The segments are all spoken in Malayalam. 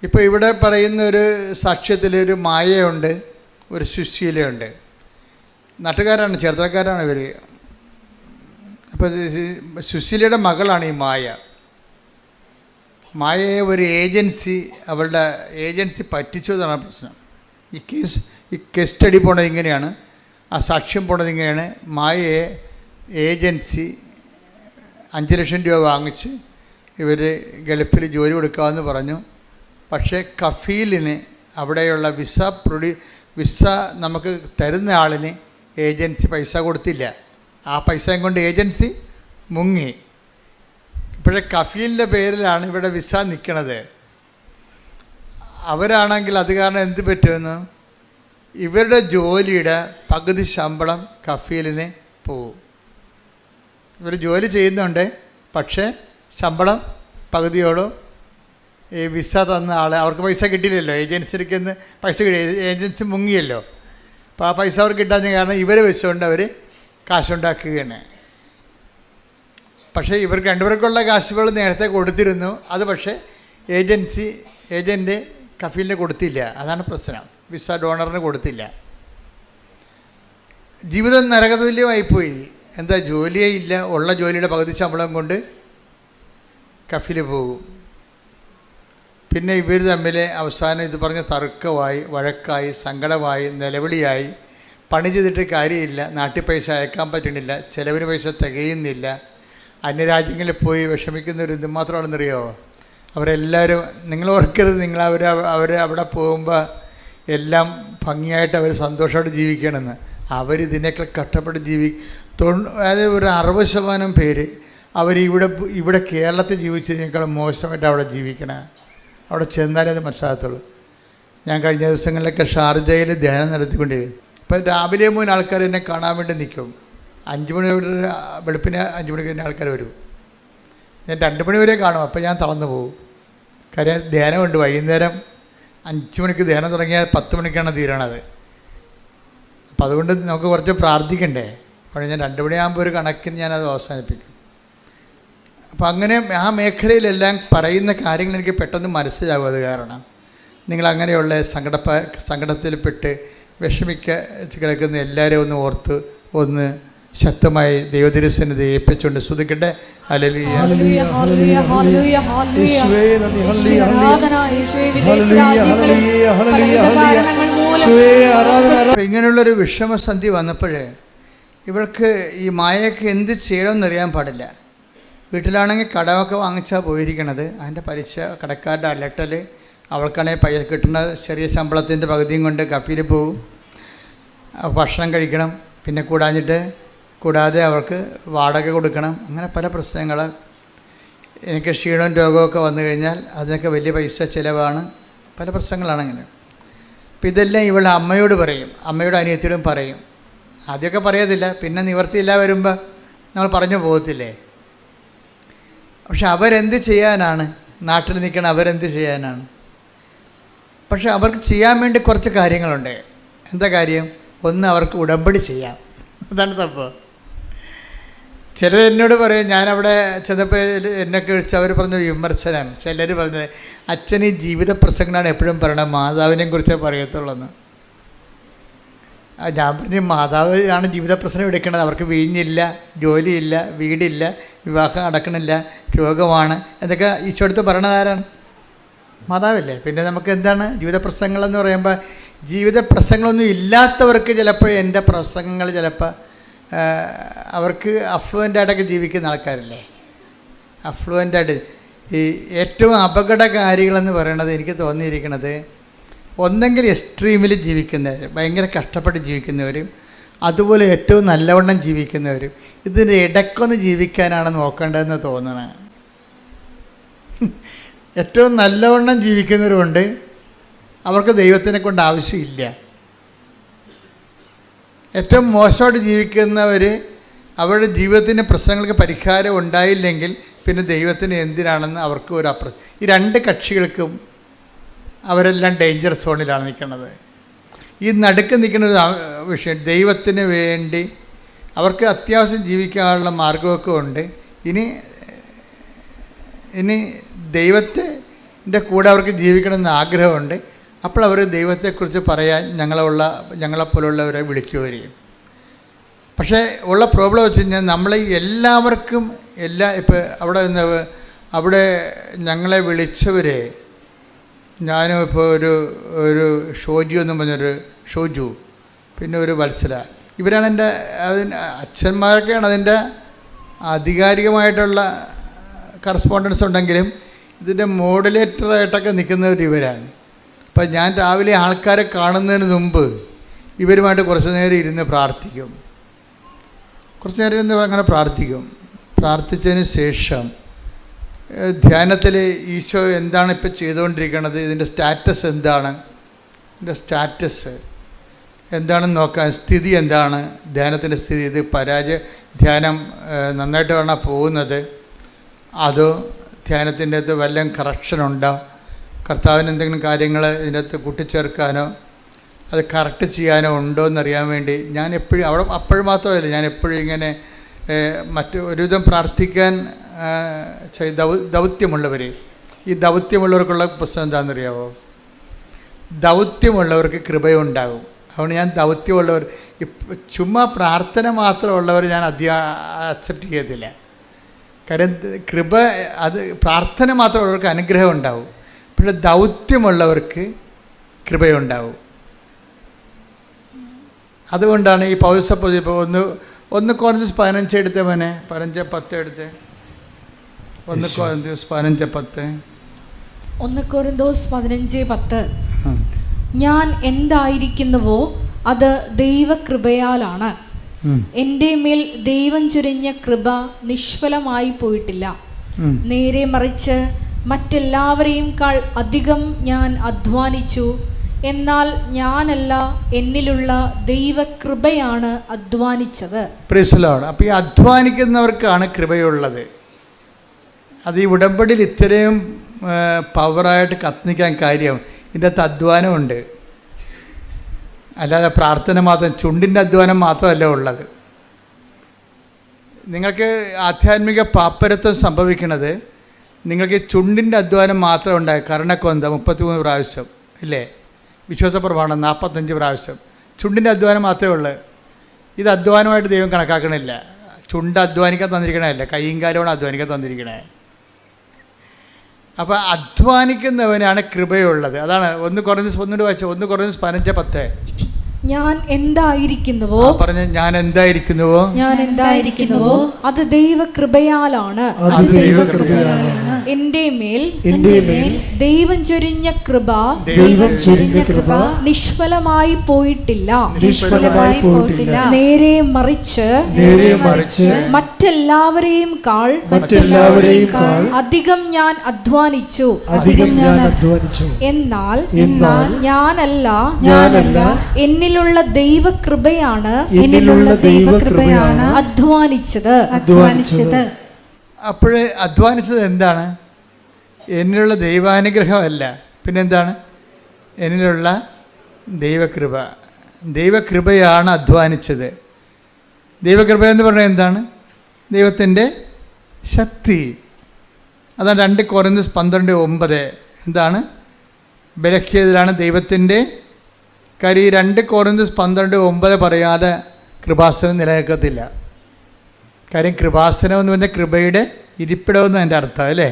ഇപ്പോൾ ഇവിടെ പറയുന്ന ഒരു സാക്ഷ്യത്തിലൊരു മായയുണ്ട്, ഒരു സുശീലയുണ്ട്. നാട്ടുകാരാണ്, ചേർത്തലക്കാരാണ് ഇവർ. അപ്പോൾ സുശീലയുടെ മകളാണ് ഈ മായ. മായയെ ഒരു അവളുടെ ഏജൻസി പറ്റിച്ചു എന്നാണ് പ്രശ്നം. ഈ കേസ് സ്റ്റഡി പോണത് ഇങ്ങനെയാണ്, ആ സാക്ഷ്യം പോണത് ഇങ്ങനെയാണ്. മായയെ ഏജൻസി 5 ലക്ഷം രൂപ വാങ്ങിച്ച് ഇവർ ഗൾഫിൽ ജോലി കൊടുക്കാമെന്ന് പറഞ്ഞു. പക്ഷേ കഫീലിന് അവിടെയുള്ള വിസ നമുക്ക് തരുന്ന ആളിന് ഏജൻസി പൈസ കൊടുത്തില്ല. ആ പൈസയും കൊണ്ട് ഏജൻസി മുങ്ങി. ഇപ്പോഴേ കഫീലിൻ്റെ പേരിലാണ് ഇവിടെ വിസ നിൽക്കണത്. അവരാണെങ്കിൽ അത് കാരണം എന്ത് പറ്റുമെന്ന്, ഇവരുടെ ജോലിയുടെ പകുതി ശമ്പളം കഫീലിന് പോവും. ഇവർ ജോലി ചെയ്യുന്നുണ്ട്, പക്ഷേ ശമ്പളം പകുതിയോളം ഈ വിസ തന്ന ആൾ, അവർക്ക് പൈസ കിട്ടിയില്ലല്ലോ, ഏജൻസിക്ക് പൈസ കിട്ടി, ഏജൻസി മുങ്ങിയല്ലോ. അപ്പോൾ ആ പൈസ അവർക്ക് കിട്ടാൻ കാരണം ഇവരെ വെച്ചുകൊണ്ട് അവർ കാശുണ്ടാക്കുകയാണ്. പക്ഷേ ഇവർക്ക് രണ്ടുപേർക്കുള്ള കാശുകൾ നേരത്തെ കൊടുത്തിരുന്നു. അത് പക്ഷേ ഏജൻറ്റ് കഫീലിന് കൊടുത്തില്ല. അതാണ് പ്രശ്നം. വിസ ഡോണറിന് കൊടുത്തില്ല. ജീവിതം നരകതുല്യമായിപ്പോയി. എന്താ, ജോലിയേ ഇല്ല. ഉള്ള ജോലിയുടെ പകുതി ശമ്പളം കൊണ്ട് കഫീൽ പോകും. പിന്നെ ഇവർ തമ്മിൽ അവസാനം ഇത് പറഞ്ഞ് തർക്കമായി, വഴക്കായി, സങ്കടമായി, നിലവിളിയായി. പണി ചെയ്തിട്ട് കാര്യമില്ല, നാട്ടിൽ പൈസ അയക്കാൻ പറ്റണില്ല, ചിലവിന് പൈസ തികയുന്നില്ല. അന്യരാജ്യങ്ങളിൽ പോയി വിഷമിക്കുന്നവർ എന്തുമാത്രമാണെന്നറിയോ? അവരെല്ലാവരും, നിങ്ങൾ ഓർക്കരുത്, നിങ്ങൾ അവിടെ പോകുമ്പോൾ എല്ലാം ഭംഗിയായിട്ട് അവർ സന്തോഷമായിട്ട് ജീവിക്കണമെന്ന്. അവരിതിനേക്കാൾ കഷ്ടപ്പെട്ട് അതായത് ഒരു 60% പേര് ഇവിടെ കേരളത്തിൽ ജീവിച്ചതിനേക്കാൾ മോശമായിട്ട് അവിടെ ജീവിക്കണം. അവിടെ ചെന്നാലേ അത് മനസ്സിലാകത്തുള്ളൂ. ഞാൻ കഴിഞ്ഞ ദിവസങ്ങളിലൊക്കെ ഷാർജയിൽ ധ്യാനം നടത്തിക്കൊണ്ടിരിക്കും. ഇപ്പം രാവിലെ 3 ആൾക്കാർ എന്നെ കാണാൻ വേണ്ടി നിൽക്കും. 5 മണി വെളുപ്പിന് 5 മണിക്ക് തന്നെ ആൾക്കാർ വരും. ഞാൻ 2 മണി വരെ കാണും. അപ്പം ഞാൻ തളർന്നു പോകും. കാര്യം ധ്യാനമുണ്ട്. വൈകുന്നേരം 5 മണിക്ക് ധ്യാനം തുടങ്ങിയാൽ 10 മണിക്കാണ് തീരണത്. അപ്പം അതുകൊണ്ട് നമുക്ക് കുറച്ച് പ്രാർത്ഥിക്കണ്ടേ. അപ്പോൾ ഞാൻ 2 മണിയാകുമ്പോൾ ഒരു കണക്കിന് ഞാനത് അവസാനിപ്പിക്കും. അപ്പം അങ്ങനെ ആ മേഖലയിലെല്ലാം പറയുന്ന കാര്യങ്ങൾ എനിക്ക് പെട്ടെന്ന് മനസ്സിലാവും. അത് കാരണം നിങ്ങളങ്ങനെയുള്ള സങ്കടത്തിൽപ്പെട്ട് കിടക്കുന്ന എല്ലാവരെയും ഒന്ന് ഓർത്ത് ഒന്ന് ശക്തമായി ദൈവതിരുസന്നിധി ഏൽപ്പിച്ചുകൊണ്ട് സ്തുതിക്കട്ടെ. ഹല്ലേലൂയ, ഹല്ലേലൂയ, ഹല്ലേലൂയ, ഹല്ലേലൂയ, യേശുവേ നന്ദി, ഹല്ലേലൂയ, ഹല്ലേലൂയ. ഇങ്ങനെയുള്ളൊരു വിഷമസന്ധി വന്നപ്പോഴേ ഇവൾക്ക് ഈ മായയ്ക്ക് എന്ത് ചെയ്യണമെന്നറിയാൻ പാടില്ല. വീട്ടിലാണെങ്കിൽ കടമൊക്കെ വാങ്ങിച്ചാൽ പോയിരിക്കണത്. അതിൻ്റെ പലിശ, കടക്കാരുടെ അലട്ടൽ, അവൾക്കാണെങ്കിൽ കിട്ടുന്ന ചെറിയ ശമ്പളത്തിൻ്റെ പകുതിയും കൊണ്ട് കഫീൽ പോവും. ഭക്ഷണം കഴിക്കണം, പിന്നെ കൂടാതെ അവർക്ക് വാടക കൊടുക്കണം. അങ്ങനെ പല പ്രശ്നങ്ങൾ. എനിക്ക് ക്ഷീണവും രോഗമൊക്കെ വന്നു കഴിഞ്ഞാൽ അതിനൊക്കെ വലിയ പൈസ ചിലവാണ്. പല പ്രശ്നങ്ങളാണ് അങ്ങനെ. അപ്പം ഇതെല്ലാം ഇവളുടെ അമ്മയോട് പറയും, അമ്മയുടെ അനിയത്തിയോടും പറയും. ആദ്യമൊക്കെ പറയത്തില്ല, പിന്നെ നിവർത്തിയില്ല വരുമ്പോൾ നമ്മൾ പറഞ്ഞു പോകത്തില്ലേ. പക്ഷെ അവരെന്ത് ചെയ്യാനാണ്? നാട്ടിൽ നിൽക്കണം, അവരെന്ത് ചെയ്യാനാണ്? പക്ഷെ അവർക്ക് ചെയ്യാൻ വേണ്ടി കുറച്ച് കാര്യങ്ങളുണ്ട്. എന്താ കാര്യം? ഒന്ന്, അവർക്ക് ഉടമ്പടി ചെയ്യാം. അതാണ് സംഭവം. ചിലർ എന്നോട് പറയും, ഞാനവിടെ ചെന്നപ്പോൾ എന്നൊക്കെ വിളിച്ച് അവർ പറഞ്ഞ വിമർശനം. ചിലർ പറഞ്ഞത്, അച്ഛൻ ഈ ജീവിത പ്രസംഗങ്ങളാണ് എപ്പോഴും പറയണത്, മാതാവിനെ കുറിച്ചേ പറയത്തുള്ളൂന്ന്. ഞാൻ പറഞ്ഞു, മാതാവ് ആണ് ജീവിത പ്രശ്നം എടുക്കുന്നത്. അവർക്ക് വീഞ്ഞില്ല, ജോലിയില്ല, വീടില്ല, വിവാഹം നടക്കണില്ല, രോഗമാണ്. എന്തൊക്കെ ഈശോടുത്ത് പറയണതാരാണ്? മാതാവല്ലേ. പിന്നെ നമുക്ക് എന്താണ് ജീവിത പ്രശ്നങ്ങളെന്ന് പറയുമ്പോൾ? ജീവിത പ്രശ്നങ്ങളൊന്നും ഇല്ലാത്തവർക്ക് ചിലപ്പോൾ എൻ്റെ പ്രസംഗങ്ങൾ ചിലപ്പോൾ അവർക്ക് അഫ്ലുവൻ്റായിട്ടൊക്കെ ജീവിക്കുന്ന ആൾക്കാരല്ലേ. അഫ്ലുവൻ്റായിട്ട് ഈ ഏറ്റവും അപകടകാരികളെന്ന് പറയണത് എനിക്ക് തോന്നിയിരിക്കുന്നത്, ഒന്നെങ്കിൽ എക്സ്ട്രീമിൽ ജീവിക്കുന്നവർ, ഭയങ്കര കഷ്ടപ്പെട്ട് ജീവിക്കുന്നവരും, അതുപോലെ ഏറ്റവും നല്ലവണ്ണം ജീവിക്കുന്നവരും. ഇതിൻ്റെ ഇടയ്ക്കൊന്ന് ജീവിക്കാനാണ് നോക്കേണ്ടതെന്ന് തോന്നണത്. ഏറ്റവും നല്ലവണ്ണം ജീവിക്കുന്നവരുണ്ട്, അവർക്ക് ദൈവത്തിനെ കൊണ്ട് ആവശ്യമില്ല. ഏറ്റവും മോശമായിട്ട് ജീവിക്കുന്നവർ, അവരുടെ ജീവിതത്തിൻ്റെ പ്രശ്നങ്ങൾക്ക് പരിഹാരം ഉണ്ടായില്ലെങ്കിൽ പിന്നെ ദൈവത്തിന് എന്തിനാണെന്ന് അവർക്ക് ഈ 2 കക്ഷികൾക്കും അവരെല്ലാം ഡേഞ്ചർ സോണിലാണ് നിൽക്കുന്നത്. ഈ നടുക്ക് നിൽക്കുന്ന ഒരു വിഷയം, ദൈവത്തിന് വേണ്ടി അവർക്ക് അത്യാവശ്യം ജീവിക്കാനുള്ള മാർഗമൊക്കെ ഉണ്ട്. ഇനി എൻ്റെ കൂടെ അവർക്ക് ജീവിക്കണമെന്ന് ആഗ്രഹമുണ്ട്. അപ്പോൾ അവർ ദൈവത്തെക്കുറിച്ച് പറയാൻ ഞങ്ങളെപ്പോലുള്ളവരെ വിളിക്കുകയും. പക്ഷേ ഉള്ള പ്രോബ്ലം വെച്ച് കഴിഞ്ഞാൽ നമ്മൾ എല്ലാവർക്കും ഇപ്പോൾ അവിടെ ഞങ്ങളെ വിളിച്ചവരെ, ഞാനും ഇപ്പോൾ ഒരു ഷോജു എന്നും പറഞ്ഞൊരു ഷോജു, പിന്നെ ഒരു വത്സല, ഇവരാണ് എൻ്റെ അച്ഛന്മാരൊക്കെയാണ് അതിൻ്റെ ആധികാരികമായിട്ടുള്ള കറസ്പോണ്ടൻസ് ഉണ്ടെങ്കിലും ഇതിൻ്റെ മോഡുലേറ്ററായിട്ടൊക്കെ നിൽക്കുന്നവർ ഇവരാണ്. അപ്പം ഞാൻ രാവിലെ ആൾക്കാരെ കാണുന്നതിന് മുമ്പ് ഇവരുമായിട്ട് കുറച്ച് നേരം ഇരുന്ന് പ്രാർത്ഥിക്കും. കുറച്ച് നേരം ഇരുന്ന് അങ്ങനെ പ്രാർത്ഥിച്ചതിന് ശേഷം ധ്യാനത്തിൽ ഈശോ എന്താണ് ഇപ്പോൾ ചെയ്തുകൊണ്ടിരിക്കുന്നത്, ഇതിൻ്റെ സ്റ്റാറ്റസ് എന്താണ്, ഇതിൻ്റെ സ്റ്റാറ്റസ് എന്താണെന്ന് നോക്കാൻ, സ്ഥിതി എന്താണ്, ധ്യാനത്തിൻ്റെ സ്ഥിതി, ഇത് ധ്യാനം നന്നായിട്ട് വേണം പോകുന്നത്, അതോ ധ്യാനത്തിൻ്റെ അകത്ത് വല്ലതും കറക്ഷനുണ്ടോ, കർത്താവിന് എന്തെങ്കിലും കാര്യങ്ങൾ ഇതിൻ്റെ അകത്ത് കൂട്ടിച്ചേർക്കാനോ അത് കറക്റ്റ് ചെയ്യാനോ ഉണ്ടോ എന്നറിയാൻ വേണ്ടി ഞാൻ എപ്പോഴും അപ്പോഴും മാത്രമല്ല, ഞാൻ എപ്പോഴും ഇങ്ങനെ ഒരുവിധം പ്രാർത്ഥിക്കാൻ ദൗത്യമുള്ളവർ, ഈ ദൗത്യമുള്ളവർക്കുള്ള പ്രശ്നം എന്താണെന്നറിയാമോ? ദൗത്യമുള്ളവർക്ക് കൃപയുണ്ടാകും. അതുകൊണ്ട് ഞാൻ ദൗത്യമുള്ളവർ, ചുമ്മാ പ്രാർത്ഥന മാത്രമുള്ളവർ ഞാൻ അക്സെപ്റ്റ് ചെയ്യത്തില്ല. കാര്യം കൃപ, അത് പ്രാർത്ഥന മാത്രമുള്ളവർക്ക് അനുഗ്രഹം ഉണ്ടാവും, പക്ഷേ ദൗത്യമുള്ളവർക്ക് കൃപയുണ്ടാവും. അതുകൊണ്ടാണ് ഈ പൗരസപ്പോ ഇപ്പോൾ ഒന്ന് കോറിന്തോസ് 15 എടുത്തേ മോനെ, 15:10 എടുത്തേ. 1 കോറിന്തോസ് 15:10. 1 കോറിന്തോസ് 15:10. ഞാൻ എന്തായിരിക്കുന്നുവോ അത് ദൈവകൃപയാലാണ്. എൻ്റെ മേൽ ദൈവം ചൊരിഞ്ഞ കൃപ നിഷ്ഫലമായി പോയിട്ടില്ല. നേരെ മറിച്ച് മറ്റെല്ലാവരെയും അധികം ഞാൻ അധ്വാനിച്ചു. എന്നാൽ ഞാനല്ല, എന്നിലുള്ള ദൈവകൃപയാണ് അധ്വാനിച്ചത്. Praise Lord. അപ്പോൾ ഈ അധ്വാനിക്കുന്നവർക്കാണ് കൃപയുള്ളത്. അത് ഈ ഉടമ്പടിയിൽ ഇത്രയും പവറായിട്ട് കത്തിക്കാൻ കാര്യം ഇതിൻ്റെ അകത്ത് അധ്വാനമുണ്ട്. അല്ലാതെ പ്രാർത്ഥന മാത്രം, ചുണ്ടിൻ്റെ അധ്വാനം മാത്രമല്ല ഉള്ളത്. നിങ്ങൾക്ക് ആധ്യാത്മിക പാപ്പരത്വം സംഭവിക്കുന്നത് നിങ്ങൾക്ക് ചുണ്ടിൻ്റെ അധ്വാനം മാത്രം ഉണ്ടായി. കർണക്കൊന്ത 33 പ്രാവശ്യം ഇല്ലേ, വിശ്വാസ പ്രമാണം 45 പ്രാവശ്യം, ചുണ്ടിൻ്റെ അധ്വാനം മാത്രമേ ഉള്ളൂ. ഇത് അധ്വാനമായിട്ട് ദൈവം കണക്കാക്കണില്ല. ചുണ്ട് അധ്വാനിക്കാൻ തന്നിരിക്കണമല്ല, കൈയും കാലമാണ് അധ്വാനിക്കാൻ തന്നിരിക്കണേ. അപ്പോൾ അധ്വാനിക്കുന്നവനാണ് കൃപയുള്ളത്. അതാണ് 1 കൊറിന്തോസ് 15:10. ഞാൻ എന്തായിരിക്കുന്നുവോ പറഞ്ഞ ഞാൻ എന്തായിരിക്കുന്നുവോ അത് ദൈവകൃപയാലാണ്. എൻ്റെ മേൽ ദൈവം ചൊരിഞ്ഞ കൃപ നിഷ്ഫലമായി പോയിട്ടില്ല. നേരെ മറിച്ച് മറ്റെല്ലാവരെയും അധികം ഞാൻ അധ്വാനിച്ചു. എന്നാൽ ഞാനല്ല, എന്നിലുള്ള ദൈവകൃപയാണ് അധ്വാനിച്ചത്. അപ്പോഴേ അധ്വാനിച്ചത് എന്താണ്? എന്നിലുള്ള ദൈവാനുഗ്രഹമല്ല, പിന്നെന്താണ്? എന്നിലുള്ള ദൈവകൃപ. ദൈവകൃപയാണ് അധ്വാനിച്ചത്. ദൈവകൃപ എന്ന് പറഞ്ഞാൽ എന്താണ്? ദൈവത്തിൻ്റെ ശക്തി. അതാണ് 2 കൊറിന്തോസ് 12:9. എന്താണ്? ബലഹീനതയിലാണ് ദൈവത്തിൻ്റെ കാര്യം. 2 കൊറിന്തോസ് 12:9 പറയാതെ കൃപാസനം നിലനിൽക്കത്തില്ല. കാര്യം കൃപാസനം എന്ന് പറഞ്ഞാൽ കൃപയുടെ ഇരിപ്പിടമെന്ന് എൻ്റെ അർത്ഥം അല്ലേ.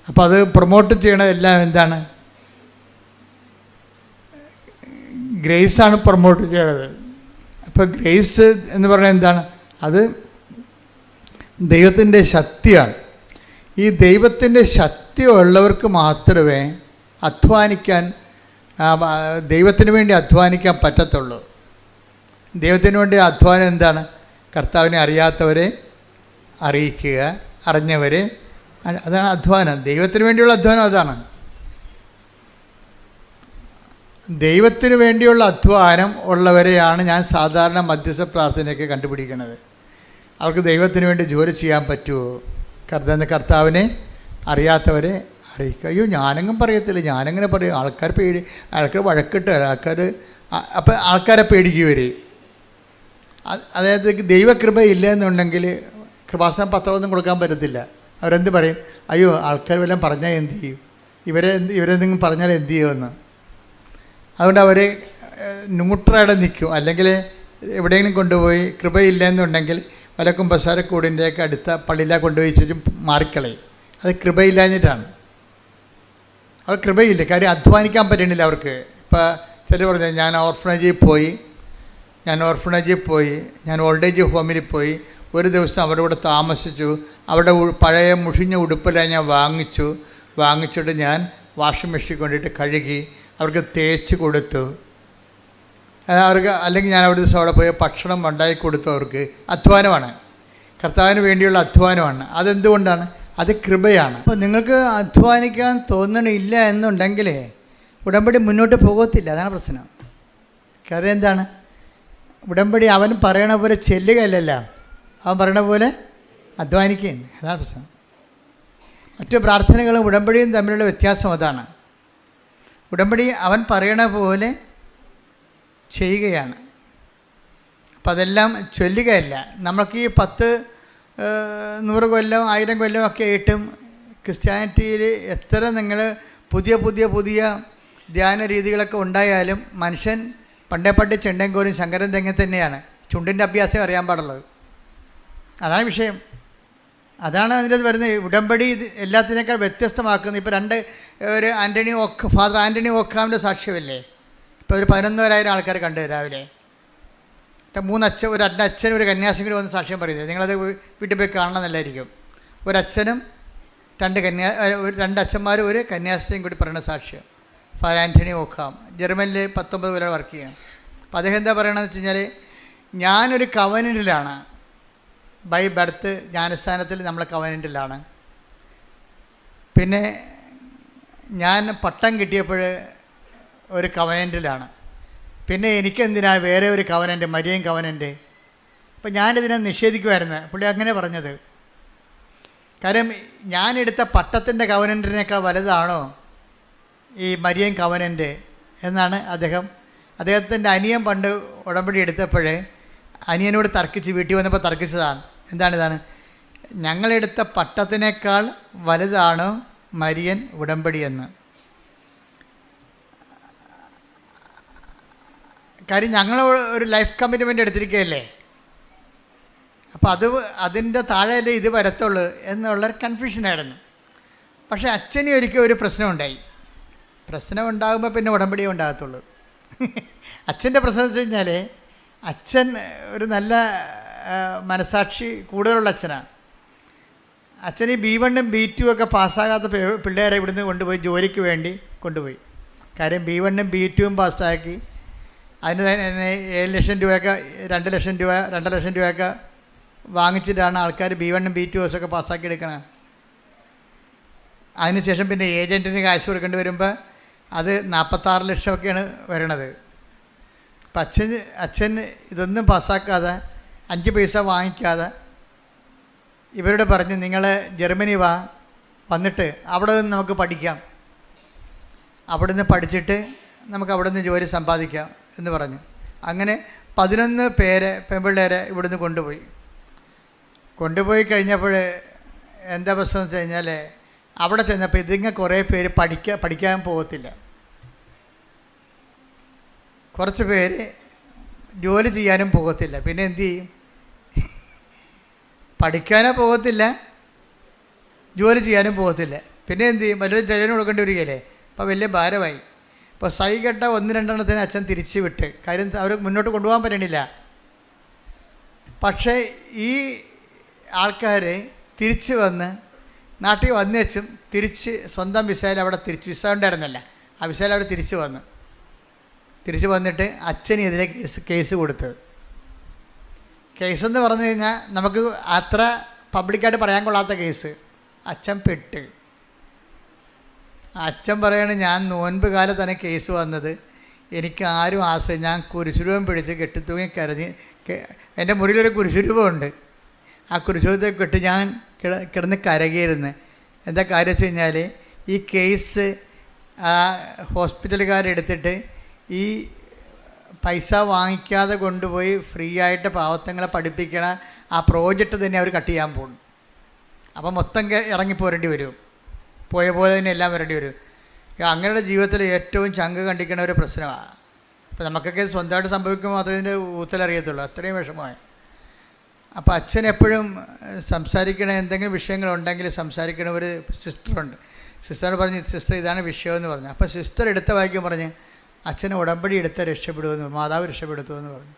അപ്പോൾ അത് പ്രൊമോട്ട് ചെയ്യണതെല്ലാം എന്താണ്? ഗ്രേസാണ് പ്രൊമോട്ട് ചെയ്യണത്. അപ്പോൾ ഗ്രേസ് എന്ന് പറഞ്ഞാൽ എന്താണ്? അത് ദൈവത്തിൻ്റെ ശക്തിയാണ്. ഈ ദൈവത്തിൻ്റെ ശക്തി ഉള്ളവർക്ക് മാത്രമേ അധ്വാനിക്കാൻ, ദൈവത്തിന് വേണ്ടി അധ്വാനിക്കാൻ പറ്റത്തുള്ളൂ. ദൈവത്തിന് വേണ്ടി അധ്വാനം എന്താണ്? കർത്താവിനെ അറിയാത്തവരെ അറിയിക്കുക, അറിഞ്ഞവരെ, അതാണ് അധ്വാനം. ദൈവത്തിന് വേണ്ടിയുള്ള അധ്വാനം അതാണ്. ദൈവത്തിന് വേണ്ടിയുള്ള അധ്വാനം ഉള്ളവരെയാണ് ഞാൻ സാധാരണ മധ്യസ്ഥ പ്രാർത്ഥനയൊക്കെ കണ്ടുപിടിക്കുന്നത്. അവർക്ക് ദൈവത്തിന് വേണ്ടി ജോലി ചെയ്യാൻ പറ്റുമോ? കർത്താവിനെ അറിയാത്തവരെ അറിയിക്കുക. അയ്യോ ഞാനെങ്കിലും പറയത്തില്ല, ഞാനെങ്ങനെ പറയും? ആൾക്കാർ വഴക്കിട്ട് അപ്പോൾ ആൾക്കാരെ പേടിക്കുവർ. അതായത് ദൈവകൃപ ഇല്ല എന്നുണ്ടെങ്കിൽ കൃപാസനം പത്രമൊന്നും കൊടുക്കാൻ പറ്റത്തില്ല. അവരെന്ത് പറയും? അയ്യോ ആൾക്കാർ വല്ലതും പറഞ്ഞാൽ എന്ത് ചെയ്യും? ഇവരെന്തെങ്കിലും പറഞ്ഞാൽ എന്ത് ചെയ്യുമെന്ന്. അതുകൊണ്ട് അവർ ന്യൂട്രലായിട്ട് നിൽക്കും. അല്ലെങ്കിൽ എവിടെയെങ്കിലും കൊണ്ടുപോയി കൃപയില്ലെന്നുണ്ടെങ്കിൽ വല്ല കുമ്പസാരക്കൂടിൻ്റെയൊക്കെ അടുത്ത പള്ളിയിലാണ് കൊണ്ടുപോയി വെച്ച് മാറിക്കളയും. അത് കൃപയില്ലാഞ്ഞിട്ടാണ്. അവർ കൃപയില്ല, കാര്യം അധ്വാനിക്കാൻ പറ്റണില്ല അവർക്ക്. ഇപ്പോൾ ചിലർ പറഞ്ഞു ഞാൻ ഓർഫനേജിൽ പോയി, ഞാൻ ഓൾഡ് ഏജ് ഹോമിൽ പോയി, ഒരു ദിവസം അവരുടെ കൂടെ താമസിച്ചു, അവരുടെ പഴയ മുഷിഞ്ഞ ഉടുപ്പെല്ലാം ഞാൻ വാങ്ങിച്ചിട്ട് ഞാൻ വാഷിംഗ് മെഷീൻ കൊണ്ടിട്ട് കഴുകി അവർക്ക് തേച്ച് കൊടുത്തു. അവർക്ക് അല്ലെങ്കിൽ ഞാൻ ഒരു ദിവസം അവിടെ പോയി ഭക്ഷണം ഉണ്ടാക്കി കൊടുത്തു. അവർക്ക് അധ്വാനമാണ്, കർത്താവിന് വേണ്ടിയുള്ള അധ്വാനമാണ്. അതെന്തുകൊണ്ടാണ്? അത് കൃപയാണ്. അപ്പോൾ നിങ്ങൾക്ക് അധ്വാനിക്കാൻ തോന്നണില്ല എന്നുണ്ടെങ്കിൽ ഉടമ്പടി മുന്നോട്ട് പോകത്തില്ല. അതാണ് പ്രശ്നം. കാര്യം എന്താണ്? ഉടമ്പടി അവൻ പറയണ പോലെ ചെല്ലുകയല്ലല്ല, അവൻ പറയണ പോലെ അധ്വാനിക്കുകയാണ്. അതാണ് പ്രശ്നം. മറ്റു പ്രാർത്ഥനകളും ഉടമ്പടിയും തമ്മിലുള്ള വ്യത്യാസം അതാണ്. ഉടമ്പടി അവൻ പറയണ പോലെ ചെയ്യുകയാണ്. അപ്പം അതെല്ലാം ചൊല്ലുകയല്ല. നമുക്ക് ഈ 100 കൊല്ലം 1000 കൊല്ലം ഒക്കെ ആയിട്ടും ക്രിസ്ത്യാനിറ്റിയിൽ എത്ര നിങ്ങൾ പുതിയ ധ്യാന രീതികളൊക്കെ ഉണ്ടായാലും മനുഷ്യൻ പണ്ടേ ചെണ്ടയും കോരും ശങ്കരൻ തെങ്ങ തന്നെയാണ്. ചുണ്ടിൻ്റെ അഭ്യാസം അറിയാൻ പാടുള്ളത്. അതാണ് വിഷയം. അതാണ് അതിൻ്റെ വരുന്നത്. ഉടമ്പടി എല്ലാത്തിനേക്കാൾ വ്യത്യസ്തമാക്കുന്നത്. ഇപ്പോൾ ഫാദർ ആൻ്റണി ഓക്കാമിൻ്റെ സാക്ഷ്യമില്ലേ? ഇപ്പോൾ ഒരു 11,000 ആൾക്കാർ കണ്ടു രാവിലെ. 3 ഒരു അച്ഛനും ഒരു കന്യാസിയും കൂടി വന്ന് സാക്ഷ്യം പറയുന്നത്. നിങ്ങളത് വീട്ടിൽ പോയി കാണണമെന്നല്ലായിരിക്കും. ഒരച്ഛനും 2 അച്ഛന്മാരും ഒരു കന്യാസിയും കൂടി പറയുന്ന സാക്ഷ്യം. ഫാദർ ആൻ്റണി ഓക്കാം ജർമ്മനിൽ 19 കൊല്ലം വർക്ക് ചെയ്യണം. അപ്പോൾ അദ്ദേഹം എന്താ പറയണമെന്ന് വെച്ച് കഴിഞ്ഞാൽ, ഞാനൊരു കവനൻറ്റിലാണ്, ബൈ ബർത്ത് ജ്ഞാനസ്ഥാനത്തിൽ നമ്മൾ കവനൻറ്റിലാണ്. പിന്നെ ഞാൻ പട്ടം കിട്ടിയപ്പോൾ ഒരു കവനൻറ്റിലാണ്. പിന്നെ എനിക്കെന്തിനാ വേറെ ഒരു കവനൻ്റ്, മരിയൻ കവനൻ്റ്? അപ്പം ഞാനിതിനെ നിഷേധിക്കുമായിരുന്നു. പുള്ളി അങ്ങനെ പറഞ്ഞത്. കാര്യം ഞാനെടുത്ത പട്ടത്തിൻ്റെ കവനൻറ്റിനേക്കാൾ വലുതാണോ ഈ മരിയൻ കവനൻ്റ് എന്നാണ് അദ്ദേഹത്തിൻ്റെ അനിയൻ പണ്ട് ഉടമ്പടി എടുത്തപ്പോഴേ അനിയനോട് തർക്കിച്ച്, വീട്ടിൽ വന്നപ്പോൾ തർക്കിച്ചതാണ്. ഇതാണ് ഞങ്ങളെടുത്ത പട്ടത്തിനേക്കാൾ വലുതാണോ മരിയൻ ഉടമ്പടി എന്ന്. കാര്യം ഞങ്ങൾ ഒരു ലൈഫ് കമ്മിറ്റ്മെൻ്റ് എടുത്തിരിക്കുകയല്ലേ, അപ്പോൾ അതിൻ്റെ താഴെയല്ലേ ഇത് വരത്തുള്ളൂ എന്നുള്ളൊരു കൺഫ്യൂഷനായിരുന്നു. പക്ഷേ അച്ഛനും ഒരിക്കലും ഒരു പ്രശ്നമുണ്ടായി. പ്രശ്നം ഉണ്ടാകുമ്പോൾ പിന്നെ ഉടമ്പടിയേ ഉണ്ടാകത്തുള്ളൂ. അച്ഛൻ്റെ പ്രശ്നം വെച്ച് കഴിഞ്ഞാൽ അച്ഛൻ ഒരു നല്ല മനസാക്ഷി കൂടുതലുള്ള അച്ഛനാണ്. അച്ഛൻ ഈ B1 B2 ഒക്കെ പാസ്സാകാത്ത പിള്ളേരെ ഇവിടുന്ന് കൊണ്ടുപോയി ജോലിക്ക് വേണ്ടി കൊണ്ടുപോയി. കാര്യം B1 B2 പാസ്സാക്കി അതിന് തന്നെ 7 ലക്ഷം രൂപയൊക്കെ 2 ലക്ഷം രൂപ 2 ലക്ഷം രൂപയൊക്കെ വാങ്ങിച്ചിട്ടാണ് ആൾക്കാർ B1 B2 ഒക്കെ പാസ്സാക്കി എടുക്കണം. അതിനുശേഷം പിന്നെ ഏജൻറ്റിന് കാശ് കൊടുക്കേണ്ടി വരുമ്പോൾ അത് 46 ലക്ഷമൊക്കെയാണ് വരണത്. അപ്പം അച്ഛൻ ഇതൊന്നും പാസ്സാക്കാതെ 5 പൈസ വാങ്ങിക്കാതെ ഇവരോട് പറഞ്ഞ് നിങ്ങൾ ജർമ്മനി വന്നിട്ട് അവിടെ നിന്ന് നമുക്ക് പഠിക്കാം, അവിടെ നിന്ന് പഠിച്ചിട്ട് നമുക്ക് അവിടെ നിന്ന് ജോലി സമ്പാദിക്കാം എന്ന് പറഞ്ഞു. അങ്ങനെ 11 പെൺപിള്ളേരെ ഇവിടുന്ന് കൊണ്ടുപോയി കഴിഞ്ഞപ്പോൾ എന്താ പ്രശ്നം വെച്ച് കഴിഞ്ഞാൽ, അവിടെ ചെന്നപ്പോൾ ഇതിങ്ങനെ കുറേ പേര് പഠിക്കാൻ പോകത്തില്ല, കുറച്ച് പേര് ജോലി ചെയ്യാനും പോകത്തില്ല. പിന്നെ എന്തു ചെയ്യും? പഠിക്കാനോ പോകത്തില്ല, ജോലി ചെയ്യാനും പോകത്തില്ല. പിന്നെ എന്തു ചെയ്യും? വല്ലതും ചെലവിന് കൊടുക്കേണ്ടി വരികയല്ലേ. അപ്പോൾ വലിയ ഭാരമായി. ഇപ്പോൾ സൈകെട്ട 1-2 അച്ഛൻ തിരിച്ചു വിട്ട്. കാര്യം അവർ മുന്നോട്ട് കൊണ്ടുപോകാൻ പറ്റണില്ല. പക്ഷേ ഈ ആൾക്കാർ തിരിച്ച് വന്ന് നാട്ടിൽ വന്നേച്ചും തിരിച്ച് സ്വന്തം വിസയിൽ അവിടെ വിസ ഉണ്ടായിരുന്നല്ല, ആ വിസയിൽ അവിടെ തിരിച്ച് വന്നിട്ട് അച്ഛനെതിരെ കേസ് കൊടുത്തത്. കേസെന്ന് പറഞ്ഞു കഴിഞ്ഞാൽ നമുക്ക് അത്ര പബ്ലിക്കായിട്ട് പറയാൻ കൊള്ളാത്ത കേസ്. അച്ഛൻ പെട്ട്. അച്ഛൻ പറയാണ്, ഞാൻ നോൻപ് കാലത്താണ് കേസ് വന്നത്, എനിക്ക് ആരും ആശ്രയം, ഞാൻ കുരിശുരൂപം പിടിച്ച് കെട്ടിത്തൂങ്ങി കരഞ്ഞ്, എൻ്റെ മുറിയിലൊരു കുരിശുരൂപമുണ്ട്, ആ കുരിശുരൂപത്തെ കെട്ടി ഞാൻ കിടന്ന് കരകിയിരുന്നു. എന്താ കാര്യം വെച്ച് കഴിഞ്ഞാൽ ഈ കേസ് ഹോസ്പിറ്റലുകാരെടുത്തിട്ട് ഈ പൈസ വാങ്ങിക്കാതെ കൊണ്ടുപോയി ഫ്രീ ആയിട്ട് പാവത്തങ്ങളെ പഠിപ്പിക്കണ ആ പ്രോജക്റ്റ് തന്നെ അവർ കട്ട് ചെയ്യാൻ പോകും. അപ്പോൾ മൊത്തം ഇറങ്ങിപ്പോരേണ്ടി വരും, പോയ പോലെ തന്നെ എല്ലാം വരേണ്ടി വരും. അങ്ങനെയുള്ള ജീവിതത്തിൽ ഏറ്റവും ചങ്ക് കണ്ടിക്കുന്ന ഒരു പ്രശ്നമാണ്. അപ്പോൾ നമുക്കൊക്കെ സ്വന്തമായിട്ട് സംഭവിക്കുമ്പോൾ മാത്രമേ ഇതിൻ്റെ ഊത്തലറിയത്തുള്ളൂ, അത്രയും വിഷമമായി. അപ്പോൾ അച്ഛൻ എപ്പോഴും സംസാരിക്കണ എന്തെങ്കിലും വിഷയങ്ങളുണ്ടെങ്കിൽ സംസാരിക്കണ ഒരു സിസ്റ്ററുണ്ട്. സിസ്റ്റർ പറഞ്ഞ്, സിസ്റ്റർ ഇതാണ് വിഷയമെന്ന് പറഞ്ഞു. അപ്പോൾ സിസ്റ്റർ എടുത്ത വായിക്കും പറഞ്ഞ് അച്ഛനെ ഉടമ്പടി എടുത്താൽ രക്ഷപ്പെടുമെന്ന്, മാതാവ് രക്ഷപ്പെടുത്തുമെന്ന് പറഞ്ഞു.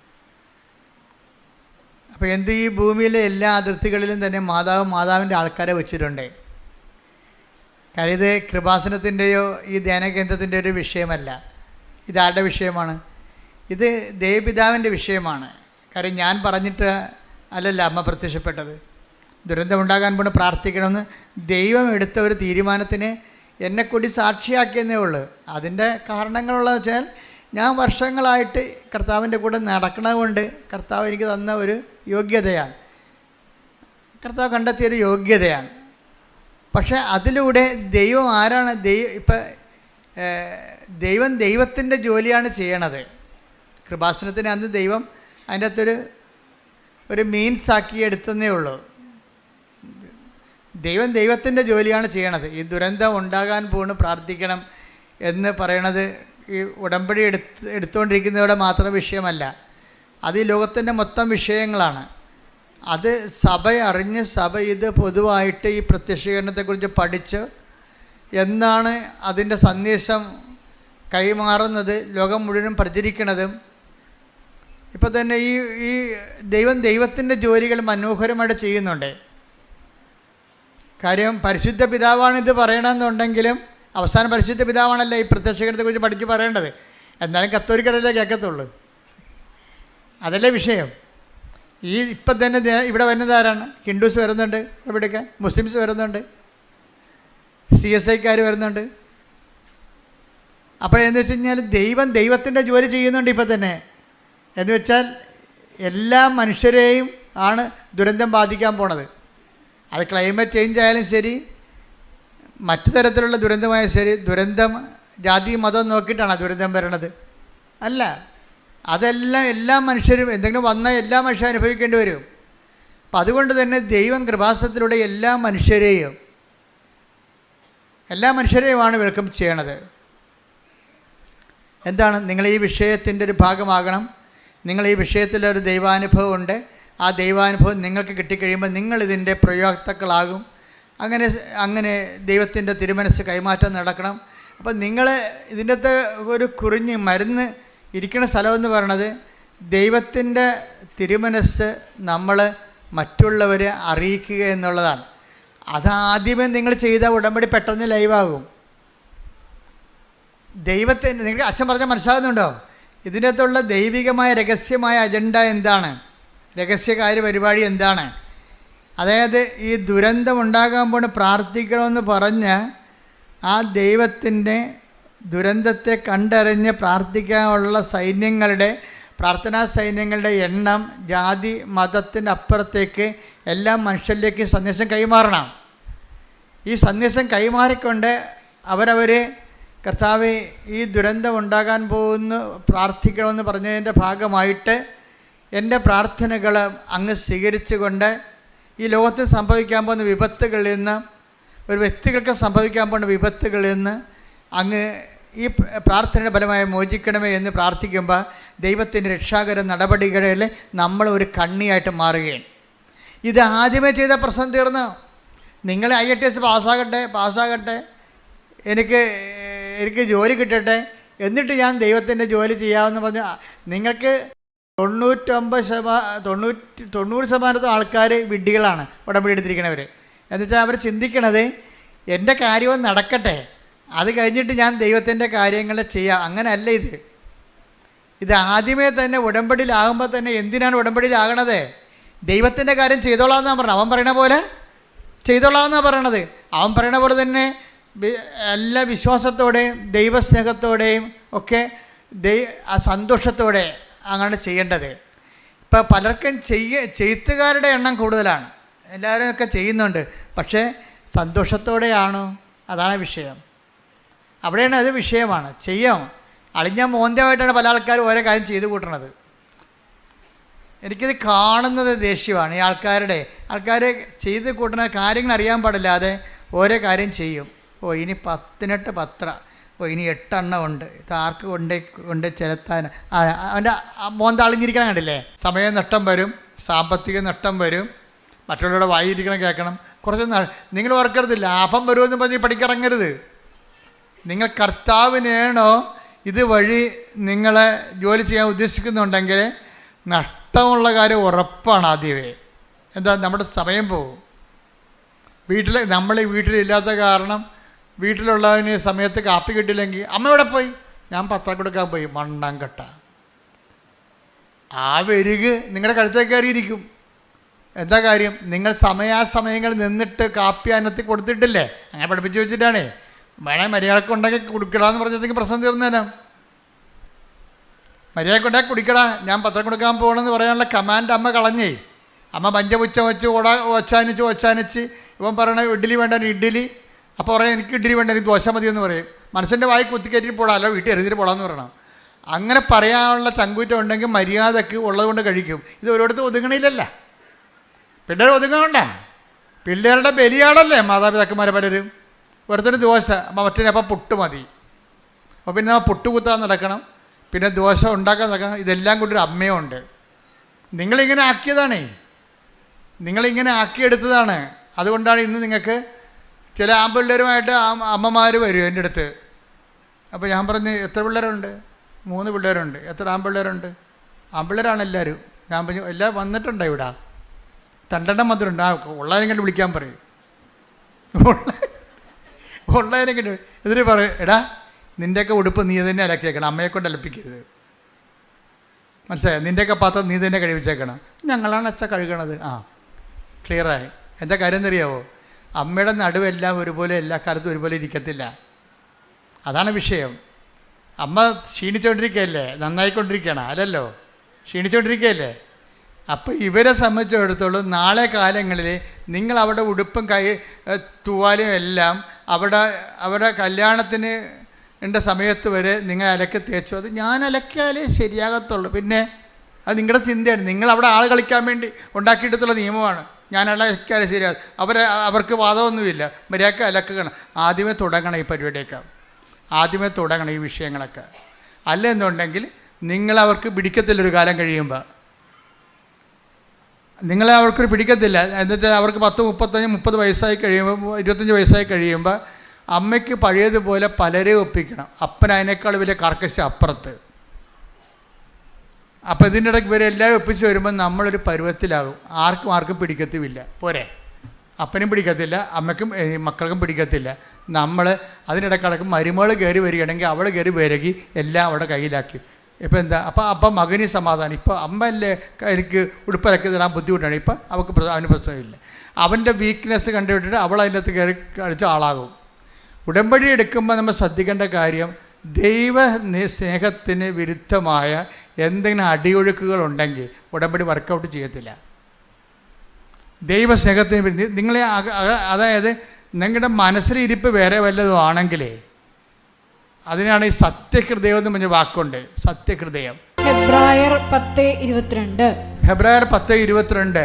അപ്പോൾ ഈ ഭൂമിയിലെ എല്ലാ അതിർത്തികളിലും തന്നെ മാതാവിൻ്റെ ആൾക്കാരെ വെച്ചിട്ടുണ്ട്. കാര്യം ഇത് കൃപാസനത്തിൻ്റെയോ ഈ ധ്യാനകേന്ദ്രത്തിൻ്റെ ഒരു വിഷയമല്ല. ഇതാരുടെ വിഷയമാണ്? ഇത് ദേവപിതാവിൻ്റെ വിഷയമാണ്. കാര്യം ഞാൻ പറഞ്ഞിട്ട് അല്ലല്ല അമ്മ പ്രത്യക്ഷപ്പെട്ടത്. ദുരന്തമുണ്ടാകാൻ കൊണ്ട് പ്രാർത്ഥിക്കണമെന്ന് ദൈവം എടുത്ത ഒരു തീരുമാനത്തിന് എന്നെക്കൂടി സാക്ഷിയാക്കിയെന്നേ ഉള്ളൂ. അതിൻ്റെ കാരണങ്ങളുള്ളത് വെച്ചാൽ ഞാൻ വർഷങ്ങളായിട്ട് കർത്താവിൻ്റെ കൂടെ നടക്കണത് കൊണ്ട് കർത്താവ് എനിക്ക് തന്ന ഒരു യോഗ്യതയാണ്, കർത്താവ് കണ്ടെത്തിയൊരു യോഗ്യതയാണ്. പക്ഷേ അതിലൂടെ ദൈവം ആരാണ്? ദൈവത്തിൻ്റെ ജോലിയാണ് ചെയ്യണത്. കൃപാസനത്തിന് അന്ന് ദൈവം അതിൻ്റെ അകത്തൊരു മീൻസ് ആക്കി എടുത്തതേ ഉള്ളൂ. ദൈവത്തിൻ്റെ ജോലിയാണ് ചെയ്യണത്. ഈ ദുരന്തം ഉണ്ടാകാൻ പോകുന്നു പ്രാർത്ഥിക്കണം എന്ന് പറയണത് ഈ ഉടമ്പടി എടുത്തുകൊണ്ടിരിക്കുന്നവരുടെ മാത്രം വിഷയമല്ല, അത് ഈ ലോകത്തിൻ്റെ മൊത്തം വിഷയങ്ങളാണ്. അത് സഭ അറിഞ്ഞ് സഭ ഇത് പൊതുവായിട്ട് ഈ പ്രത്യക്ഷീകരണത്തെക്കുറിച്ച് പഠിച്ച് എന്നാണ് അതിൻ്റെ സന്ദേശം കൈമാറുന്നത്, ലോകം മുഴുവൻ പ്രചരിക്കണതും. ഇപ്പോൾ തന്നെ ഈ ദൈവത്തിൻ്റെ ജോലികൾ മനോഹരമായിട്ട് ചെയ്യുന്നുണ്ട്. കാര്യം പരിശുദ്ധ പിതാവാണ് ഇത് പറയണമെന്നുണ്ടെങ്കിലും അവസാനം പരിശുദ്ധ പിതാവാണല്ലോ ഈ പ്രത്യക്ഷീകരണത്തെക്കുറിച്ച് പഠിച്ച് പറയേണ്ടത്. എന്നാലും കത്തോലിക്കരല്ലേ കേൾക്കത്തുള്ളൂ, അതല്ലേ വിഷയം. ഇപ്പം തന്നെ ഇവിടെ വരുന്നത് ആരാണ്? ഹിന്ദുസ് വരുന്നുണ്ട്, ഇവിടെയൊക്കെ മുസ്ലിംസ് വരുന്നുണ്ട്, CSIക്കാർ വരുന്നുണ്ട്. അപ്പോഴെന്ന് വെച്ച് കഴിഞ്ഞാൽ ദൈവത്തിൻ്റെ ജോലി ചെയ്യുന്നുണ്ട് ഇപ്പം തന്നെ. എന്ന് വെച്ചാൽ എല്ലാ മനുഷ്യരെയും ആണ് ദുരന്തം ബാധിക്കാൻ പോണത്. അത് ക്ലൈമറ്റ് ചേഞ്ച് ആയാലും ശരി, മറ്റു തരത്തിലുള്ള ദുരന്തമായാലും ശരി. ദുരന്തം ജാതി മതം നോക്കിയിട്ടാണ് ദുരന്തം വരണത്? അല്ല, അതെല്ലാം എല്ലാ മനുഷ്യരും എന്തെങ്കിലും വന്നാൽ എല്ലാ മനുഷ്യരും അനുഭവിക്കേണ്ടി വരും. അപ്പം അതുകൊണ്ട് തന്നെ ദൈവം കൃപാസനത്തിലൂടെ എല്ലാ മനുഷ്യരെയുമാണ് വെൽക്കം ചെയ്യണത്. എന്താണ്? നിങ്ങൾ ഈ വിഷയത്തിൻ്റെ ഒരു ഭാഗമാകണം. നിങ്ങൾ ഈ വിഷയത്തിലൊരു ദൈവാനുഭവം ഉണ്ട്. ആ ദൈവാനുഭവം നിങ്ങൾക്ക് കിട്ടിക്കഴിയുമ്പോൾ നിങ്ങളിതിൻ്റെ പ്രയോക്താക്കളാകും. അങ്ങനെ ദൈവത്തിൻ്റെ തിരുമനസ് കൈമാറ്റം നടക്കണം. അപ്പം നിങ്ങൾ ഇതിൻ്റെ അകത്ത് ഒരു കുറിഞ്ഞ് മരുന്ന് ഇരിക്കുന്ന സ്ഥലമെന്ന് പറയണത് ദൈവത്തിൻ്റെ തിരുമനസ് നമ്മൾ മറ്റുള്ളവരെ അറിയിക്കുക എന്നുള്ളതാണ്. അതാദ്യമേ നിങ്ങൾ ചെയ്ത ഉടമ്പടി പെട്ടെന്ന് ലൈവാകും. നിങ്ങൾക്ക് അച്ഛൻ പറഞ്ഞാൽ മനസ്സിലാകുന്നുണ്ടോ? ഇതിനകത്തുള്ള ദൈവികമായ രഹസ്യമായ അജണ്ട എന്താണ്? രഹസ്യകാര്യ പരിപാടി എന്താണ്? അതായത് ഈ ദുരന്തം ഉണ്ടാകാൻ പോണ് പ്രാർത്ഥിക്കണമെന്ന് പറഞ്ഞ ആ ദൈവത്തിൻ്റെ ദുരന്തത്തെ കണ്ടറിഞ്ഞ് പ്രാർത്ഥിക്കാനുള്ള പ്രാർത്ഥനാ സൈന്യങ്ങളുടെ എണ്ണം ജാതി മതത്തിൻ്റെ അപ്പുറത്തേക്ക് എല്ലാ മനുഷ്യരിലേക്ക് സന്ദേശം കൈമാറണം. ഈ സന്ദേശം കൈമാറിക്കൊണ്ട് കർത്താവെ ഈ ദുരന്തം ഉണ്ടാകാൻ പോകുന്നു പ്രാർത്ഥിക്കണമെന്ന് പറഞ്ഞതിൻ്റെ ഭാഗമായിട്ട് എൻ്റെ പ്രാർത്ഥനകൾ അങ്ങ് സ്വീകരിച്ചുകൊണ്ട് ഈ ലോകത്തിൽ സംഭവിക്കാൻ പോകുന്ന വിപത്തുകളിൽ നിന്ന്, ഒരു വ്യക്തികൾക്ക് സംഭവിക്കാൻ പോകുന്ന വിപത്തുകളിൽ നിന്ന് അങ്ങ് ഈ പ്രാർത്ഥനയുടെ ഫലമായി മോചിക്കണമേ എന്ന് പ്രാർത്ഥിക്കുമ്പോൾ ദൈവത്തിൻ്റെ രക്ഷാകര നടപടികളിൽ നമ്മൾ ഒരു കണ്ണിയായിട്ട് മാറുകയാണ്. ഇത് ആദ്യമേ ചെയ്ത പ്രശ്നം തീർന്നു. നിങ്ങൾ IATS പാസ്സാകട്ടെ, എനിക്ക് ജോലി കിട്ടട്ടെ, എന്നിട്ട് ഞാൻ ദൈവത്തിൻ്റെ ജോലി ചെയ്യാമെന്ന് പറഞ്ഞു. നിങ്ങൾക്ക് 90% ആൾക്കാർ വിഡ്ഢികളാണ് ഉടമ്പടി എടുത്തിരിക്കണവർ. എന്നുവെച്ചാൽ അവർ ചിന്തിക്കണത് എൻ്റെ കാര്യവും നടക്കട്ടെ, അത് കഴിഞ്ഞിട്ട് ഞാൻ ദൈവത്തിൻ്റെ കാര്യങ്ങൾ ചെയ്യാം. അങ്ങനെയല്ല ഇത് ആദ്യമേ തന്നെ ഉടമ്പടിയിലാകുമ്പോൾ തന്നെ എന്തിനാണ് ഉടമ്പടിയിലാകണത്? ദൈവത്തിൻ്റെ കാര്യം ചെയ്തോളാമെന്നാണ് പറഞ്ഞത്. അവൻ പറയണ പോലെ ചെയ്തോളാമെന്നാണ് പറയണത്. അവൻ പറയണ പോലെ തന്നെ എല്ലാ വിശ്വാസത്തോടെയും ദൈവസ്നേഹത്തോടെയും ഒക്കെ സന്തോഷത്തോടെ അങ്ങനെ ചെയ്യേണ്ടത്. ഇപ്പോൾ പലർക്കും ചെയ്ത്തുകാരുടെ എണ്ണം കൂടുതലാണ്, എല്ലാവരും ഒക്കെ ചെയ്യുന്നുണ്ട്. പക്ഷേ സന്തോഷത്തോടെയാണോ? അതാണ് വിഷയം. അവിടെയാണ് അത് വിഷയമാണ്. ചെയ്യാം അളിഞ്ഞ മോന്തമായിട്ടാണ് പല ആൾക്കാരും ഓരോ കാര്യം ചെയ്തു കൂട്ടണത്. എനിക്കിത് കാണുന്നത് ദേഷ്യമാണ്. ഈ ആൾക്കാർ ചെയ്ത് കൂട്ടുന്ന കാര്യങ്ങൾ അറിയാൻ പാടില്ലാതെ ഓരോ കാര്യം ചെയ്യും. ഇനി 10 പത്ര ഓ ഇനി 8 എണ്ണം ഉണ്ട്, ഇത് ആർക്ക് കൊണ്ട് ചെലുത്താൻ. അവൻ്റെ മോന്താളിഞ്ഞിരിക്കണം കണ്ടില്ലേ. സമയ നഷ്ടം വരും, സാമ്പത്തിക നഷ്ടം വരും, മറ്റുള്ളവരുടെ വായിരിക്കണം കേൾക്കണം. കുറച്ച് നിങ്ങൾ ഓർക്കരുത്, ലാഭം വരുമെന്ന് പറഞ്ഞ് പഠിക്കിറങ്ങരുത്. നിങ്ങൾ കർത്താവിനാണോ ഇതുവഴി നിങ്ങളെ ജോലി ചെയ്യാൻ ഉദ്ദേശിക്കുന്നുണ്ടെങ്കിൽ നഷ്ടമുള്ള കാര്യം ഉറപ്പാണ് ആദ്യമേ. എന്താ, നമ്മുടെ സമയം പോകും. നമ്മൾ വീട്ടിലില്ലാത്ത കാരണം വീട്ടിലുള്ളതിന് സമയത്ത് കാപ്പി കിട്ടില്ലെങ്കിൽ അമ്മ എവിടെ പോയി, ഞാൻ പത്രം കൊടുക്കാൻ പോയി, മണ്ണാൻ കെട്ട. ആ വെരുക് നിങ്ങളുടെ കഴുത്തേക്ക് കയറിയിരിക്കും. എന്താ കാര്യം, നിങ്ങൾ സമയാസമയങ്ങൾ നിന്നിട്ട് കാപ്പി അതിനകത്ത് കൊടുത്തിട്ടില്ലേ, അങ്ങനെ പഠിപ്പിച്ച് വെച്ചിട്ടാണേ. വേണേൽ മര്യാദക്ക് ഉണ്ടാക്കി കുടിക്കടാന്ന് പറഞ്ഞത്തേക്ക് പ്രശ്നം തീർന്നേരാം. മര്യാദക്ക് ഉണ്ടാക്കി കുടിക്കടാ, ഞാൻ പത്രം കൊടുക്കാൻ പോകണമെന്ന് പറയാനുള്ള കമാൻഡ് അമ്മ കളഞ്ഞേ. അമ്മ പഞ്ചപുച്ച വെച്ച് ഒച്ചാനിച്ച് ഇവൻ പറയണ ഇഡ്ഡലി വേണ്ട ഇഡ്ഡലി, അപ്പോൾ പറയാം എനിക്ക് ഇഡ്ഡലി വേണ്ട എനിക്ക് ദോശ മതിയെന്ന് പറയും. മനുഷ്യൻ്റെ വായി കുത്തിക്കയറ്റിട്ട് പോടാ, അല്ല വീട്ടിൽ എറിഞ്ഞിട്ട് പോടാന്ന് പറയണം. അങ്ങനെ പറയാനുള്ള ചങ്കൂറ്റം ഉണ്ടെങ്കിൽ മര്യാദക്ക് ഉള്ളത് കൊണ്ട് കഴിക്കും. ഇത് ഒരിടത്ത് ഒതുങ്ങണില്ലല്ല, പിള്ളേർ ഒതുങ്ങണ്ട. പിള്ളേരുടെ ബലിയാടല്ലേ മാതാപിതാക്കന്മാരെ പലരും. ഒരുത്തൊരു ദോശ, മറ്റേ അപ്പം പുട്ട് മതി, അപ്പോൾ പിന്നെ പുട്ട് കുത്താൻ നടക്കണം, പിന്നെ ദോശ ഉണ്ടാക്കാൻ നടക്കണം. ഇതെല്ലാം കൊണ്ടൊരു അമ്മയുണ്ട്. നിങ്ങളിങ്ങനെ ആക്കിയതാണേ, നിങ്ങളിങ്ങനെ ആക്കിയെടുത്തതാണ്. അതുകൊണ്ടാണ് ഇന്ന് നിങ്ങൾക്ക് ചില ആൺപിള്ളേരുമായിട്ട് അമ്മമാർ വരും എൻ്റെ അടുത്ത്. അപ്പോൾ ഞാൻ പറഞ്ഞു എത്ര പിള്ളേരുണ്ട്? 3 പിള്ളേരുണ്ട്. എത്ര ആൺപിള്ളേരുണ്ട്? ആൺപിള്ളേരാണ് എല്ലാവരും. ഞാൻ പറഞ്ഞു എല്ലാം വന്നിട്ടുണ്ടോ ഇവിടെ? 2 എണ്ണം വന്നിട്ടുണ്ട്. ഉള്ളതിനെ കണ്ട് വിളിക്കാൻ പറയും. ഉള്ളതിനെ കണ്ട് ഇതിന് പറയും, എടാ നിൻ്റെയൊക്കെ ഉടുപ്പ് നീ തന്നെ അലക്കിയേക്കണം, അമ്മയെ കൊണ്ട് അലപ്പിക്കരുത്. മനസ്സിലായോ? നിൻ്റെയൊക്കെ പാത്രം നീ തന്നെ കഴിവിച്ചേക്കണം. ഞങ്ങളാണ് അച്ഛ കഴുകണത്. ക്ലിയറായി. എന്താ കാര്യം എന്നറിയാവോ? അമ്മയുടെ നടുവെല്ലാം ഒരുപോലെ എല്ലാ കാലത്തും ഒരുപോലെ ഇരിക്കത്തില്ല. അതാണ് വിഷയം. അമ്മ ക്ഷീണിച്ചുകൊണ്ടിരിക്കുകയല്ലേ, നന്നായിക്കൊണ്ടിരിക്കുകയാണ് അല്ലല്ലോ, ക്ഷീണിച്ചുകൊണ്ടിരിക്കുകയല്ലേ. അപ്പോൾ ഇവരെ സംബന്ധിച്ചിടത്തോളം നാളെ കാലങ്ങളിൽ നിങ്ങൾ അവരുടെ ഉടുപ്പും തൂവാലും എല്ലാം അവരുടെ കല്യാണത്തിന് സമയത്ത് വരെ നിങ്ങൾ അലക്കി തേച്ചു. അത് ഞാൻ അലക്കിയാലേ ശരിയാകത്തുള്ളൂ. പിന്നെ അത് നിങ്ങളുടെ ചിന്തയാണ്. നിങ്ങൾ അവിടെ ആൾ കളിക്കാൻ വേണ്ടി ഉണ്ടാക്കിയിട്ടുള്ള നിയമമാണ്. ഞാൻ അലക്കിയാലേ ശരിയാകും. അവർക്ക് വാദമൊന്നുമില്ല. മര്യാദക്ക് അലക്കണം. ആദ്യമേ തുടങ്ങണം ഈ പരിപാടിയൊക്കെ, ആദ്യമേ തുടങ്ങണം ഈ വിഷയങ്ങളൊക്കെ. അല്ലെന്നുണ്ടെങ്കിൽ നിങ്ങളവർക്ക് പിടിക്കത്തില്ലൊരു കാലം കഴിയുമ്പോൾ. നിങ്ങളെ അവർക്ക് പിടിക്കത്തില്ല. എന്നുവെച്ചാൽ അവർക്ക് 10, 35, 30 വയസ്സായി കഴിയുമ്പോൾ, 25 വയസ്സായി കഴിയുമ്പോൾ അമ്മയ്ക്ക് പഴയതുപോലെ പലരെ ഒപ്പിക്കണം. അപ്പൻ അതിനേക്കാൾ വലിയ കർക്കശ അപ്പുറത്ത്. അപ്പോൾ ഇതിൻ്റെ ഇടയ്ക്ക് ഇവരെല്ലാവരും ഒപ്പിച്ച് വരുമ്പോൾ നമ്മളൊരു പരുവത്തിലാകും. ആർക്കും പിടിക്കത്തുമില്ല. പോരെ, അപ്പനും പിടിക്കത്തില്ല, അമ്മയ്ക്കും മക്കൾക്കും പിടിക്കത്തില്ല. നമ്മൾ അതിനിടക്കിടക്ക് മരുമകൾ കയറി വരികയാണെങ്കിൽ അവൾ കയറി വിരകി എല്ലാം അവിടെ കയ്യിലാക്കി. ഇപ്പം എന്താ, അപ്പം മകന് സമാധാനം. ഇപ്പോൾ അമ്മയല്ലേ എനിക്ക് ഉടുപ്പിലൊക്കെ തരാൻ ബുദ്ധിമുട്ടാണ്. ഇപ്പം അവന് പ്രശ്നമില്ല. അവൻ്റെ വീക്ക്നെസ് കണ്ടുവിട്ടിട്ട് അവൾ അതിൻ്റെ അകത്ത് കയറി കളിച്ച ആളാകും. ഉടമ്പടി എടുക്കുമ്പോൾ നമ്മൾ ശ്രദ്ധിക്കേണ്ട കാര്യം, ദൈവ സ്നേഹത്തിന് വിരുദ്ധമായ എന്തെങ്കിലും അടിയൊഴുക്കുകളുണ്ടെങ്കിൽ ഉടമ്പടി വർക്കൗട്ട് ചെയ്യത്തില്ല. ദൈവസ്നേഹത്തിന് നിങ്ങളെ അതായത് നിങ്ങളുടെ മനസ്സിലിരിപ്പ് വേറെ വല്ലതും ആണെങ്കിലേ, അതിനാണ് ഈ സത്യഹൃദയം എന്ന് പറഞ്ഞ വാക്കുണ്ട്. സത്യഹൃദയം. ഹെബ്രായർ 10:22. ഹെബ്രായർ 10:22.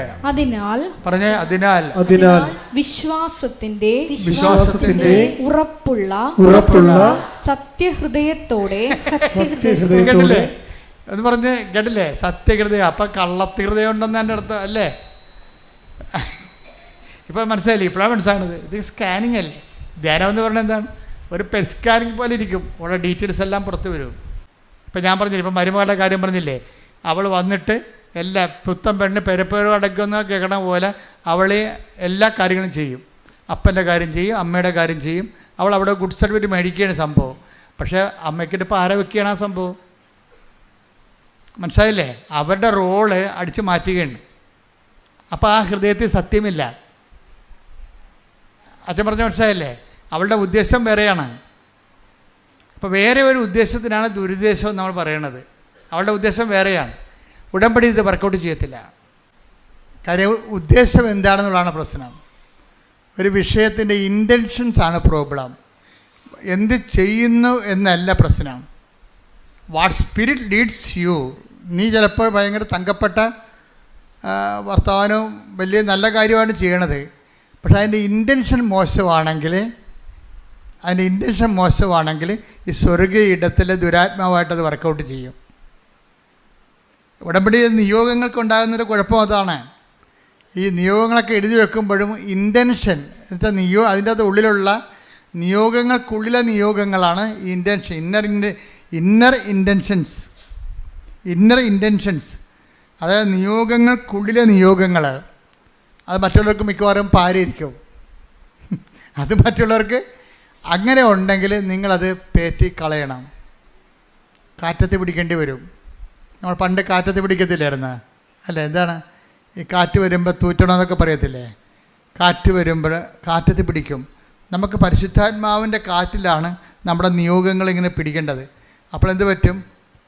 അതിനാൽ വിശ്വാസത്തിന്റെ ഉറപ്പുള്ള സത്യഹൃദയത്തോടെ കേട്ടില്ലേ എന്ന് പറഞ്ഞ് കേട്ടില്ലേ? സത്യഹൃദയം. അപ്പം കള്ളത്തിഹൃദയം ഉണ്ടെന്ന് എൻ്റെ അടുത്ത് അല്ലേ? ഇപ്പം മനസ്സിലായില്ലേ? ഇപ്പോഴാണ് മനസ്സിലാകുന്നത്. ഇത് സ്കാനിങ് അല്ലേ? ധ്യാനം എന്ന് പറഞ്ഞാൽ എന്താണ്? ഒരു പെറ്റ് സ്കാനിങ് പോലെ ഇരിക്കും. ഉള്ള ഡീറ്റെയിൽസ് എല്ലാം പുറത്ത് വരും. ഇപ്പം ഞാൻ പറഞ്ഞില്ലേ, ഇപ്പം മരുമകളുടെ കാര്യം പറഞ്ഞില്ലേ, അവൾ വന്നിട്ട് എല്ലാ പുത്തൻ പെണ്ണ് പെരപ്പേറ് അടയ്ക്കുന്ന കേൾക്കണ പോലെ അവൾ എല്ലാ കാര്യങ്ങളും ചെയ്യും. അപ്പൻ്റെ കാര്യം ചെയ്യും, അമ്മയുടെ കാര്യം ചെയ്യും. അവൾ അവിടെ ഗുഡ് സർട്ടിഫിക്കറ്റ് മേടിക്കുകയാണ് സംഭവം. പക്ഷേ അമ്മയ്ക്കിട്ട് ഇപ്പോൾ ആരെ വെക്കുകയാണ് ആ സംഭവം? മനസ്സിലായില്ലേ? അവരുടെ റോള് അടിച്ചു മാറ്റുകയാണ്. അപ്പോൾ ആ ഹൃദയത്തിൽ സത്യമില്ല. അച്ഛൻ പറഞ്ഞ മനസ്സിലായില്ലേ? അവളുടെ ഉദ്ദേശം വേറെയാണ്. അപ്പോൾ വേറെ ഒരു ഉദ്ദേശത്തിനാണ് ദുരുദ്ദേശം നമ്മൾ പറയണത്. അവളുടെ ഉദ്ദേശം വേറെയാണ്. ഉടമ്പടി ഇത് വർക്കൗട്ട് ചെയ്യത്തില്ല. കാര്യം ഉദ്ദേശം എന്താണെന്നുള്ളതാണ് പ്രശ്നം. ഒരു വിഷയത്തിൻ്റെ ഇൻറ്റൻഷൻസാണ് പ്രോബ്ലം. എന്ത് ചെയ്യുന്നു എന്നല്ല പ്രശ്നം. What spirit Leeds U. നീ ചിലപ്പോൾ ഭയങ്കര തങ്കപ്പെട്ട വർത്തമാനവും വലിയ നല്ല കാര്യമാണ് ചെയ്യണത്. പക്ഷേ അതിൻ്റെ ഇൻറ്റൻഷൻ മോശമാണെങ്കിൽ അതിൻ്റെ ഇൻറ്റൻഷൻ മോശമാണെങ്കിൽ ഈ സ്വർഗീയ ഇടത്തിലെ ദുരാത്മാവായിട്ടത് വർക്കൗട്ട് ചെയ്യും. ഉടമ്പടി നിയോഗങ്ങൾക്കുണ്ടാകുന്നൊരു കുഴപ്പം അതാണ്. ഈ നിയോഗങ്ങളൊക്കെ എഴുതി വെക്കുമ്പോഴും ഇൻറ്റൻഷൻ എന്നുവെച്ചാൽ അതിൻ്റെ അത് ഉള്ളിലുള്ള നിയോഗങ്ങൾക്കുള്ളിലെ നിയോഗങ്ങളാണ് ഈ ഇൻറ്റൻഷൻ, ഇന്നർ ഇൻറ്റൻഷൻസ്. അതായത് നിയോഗങ്ങൾക്കുള്ളിലെ നിയോഗങ്ങൾ. അത് മറ്റുള്ളവർക്ക് മിക്കവാറും പാരയിരിക്കും. അത് മറ്റുള്ളവർക്ക് അങ്ങനെ ഉണ്ടെങ്കിൽ നിങ്ങളത് പേറ്റി കളയണം. കാറ്റത്ത് പിടിക്കേണ്ടി വരും. നമ്മൾ പണ്ട് കാറ്റത്ത് പിടിക്കത്തില്ലായിരുന്നു അല്ലേ? എന്താണ് ഈ കാറ്റ് വരുമ്പോൾ തൂറ്റണമെന്നൊക്കെ പറയത്തില്ലേ? കാറ്റ് വരുമ്പോൾ കാറ്റത്ത് പിടിക്കും. നമുക്ക് പരിശുദ്ധാത്മാവിൻ്റെ കാറ്റിലാണ് നമ്മുടെ നിയോഗങ്ങൾ ഇങ്ങനെ പിടിക്കേണ്ടത്. അപ്പോൾ എന്ത് പറ്റും?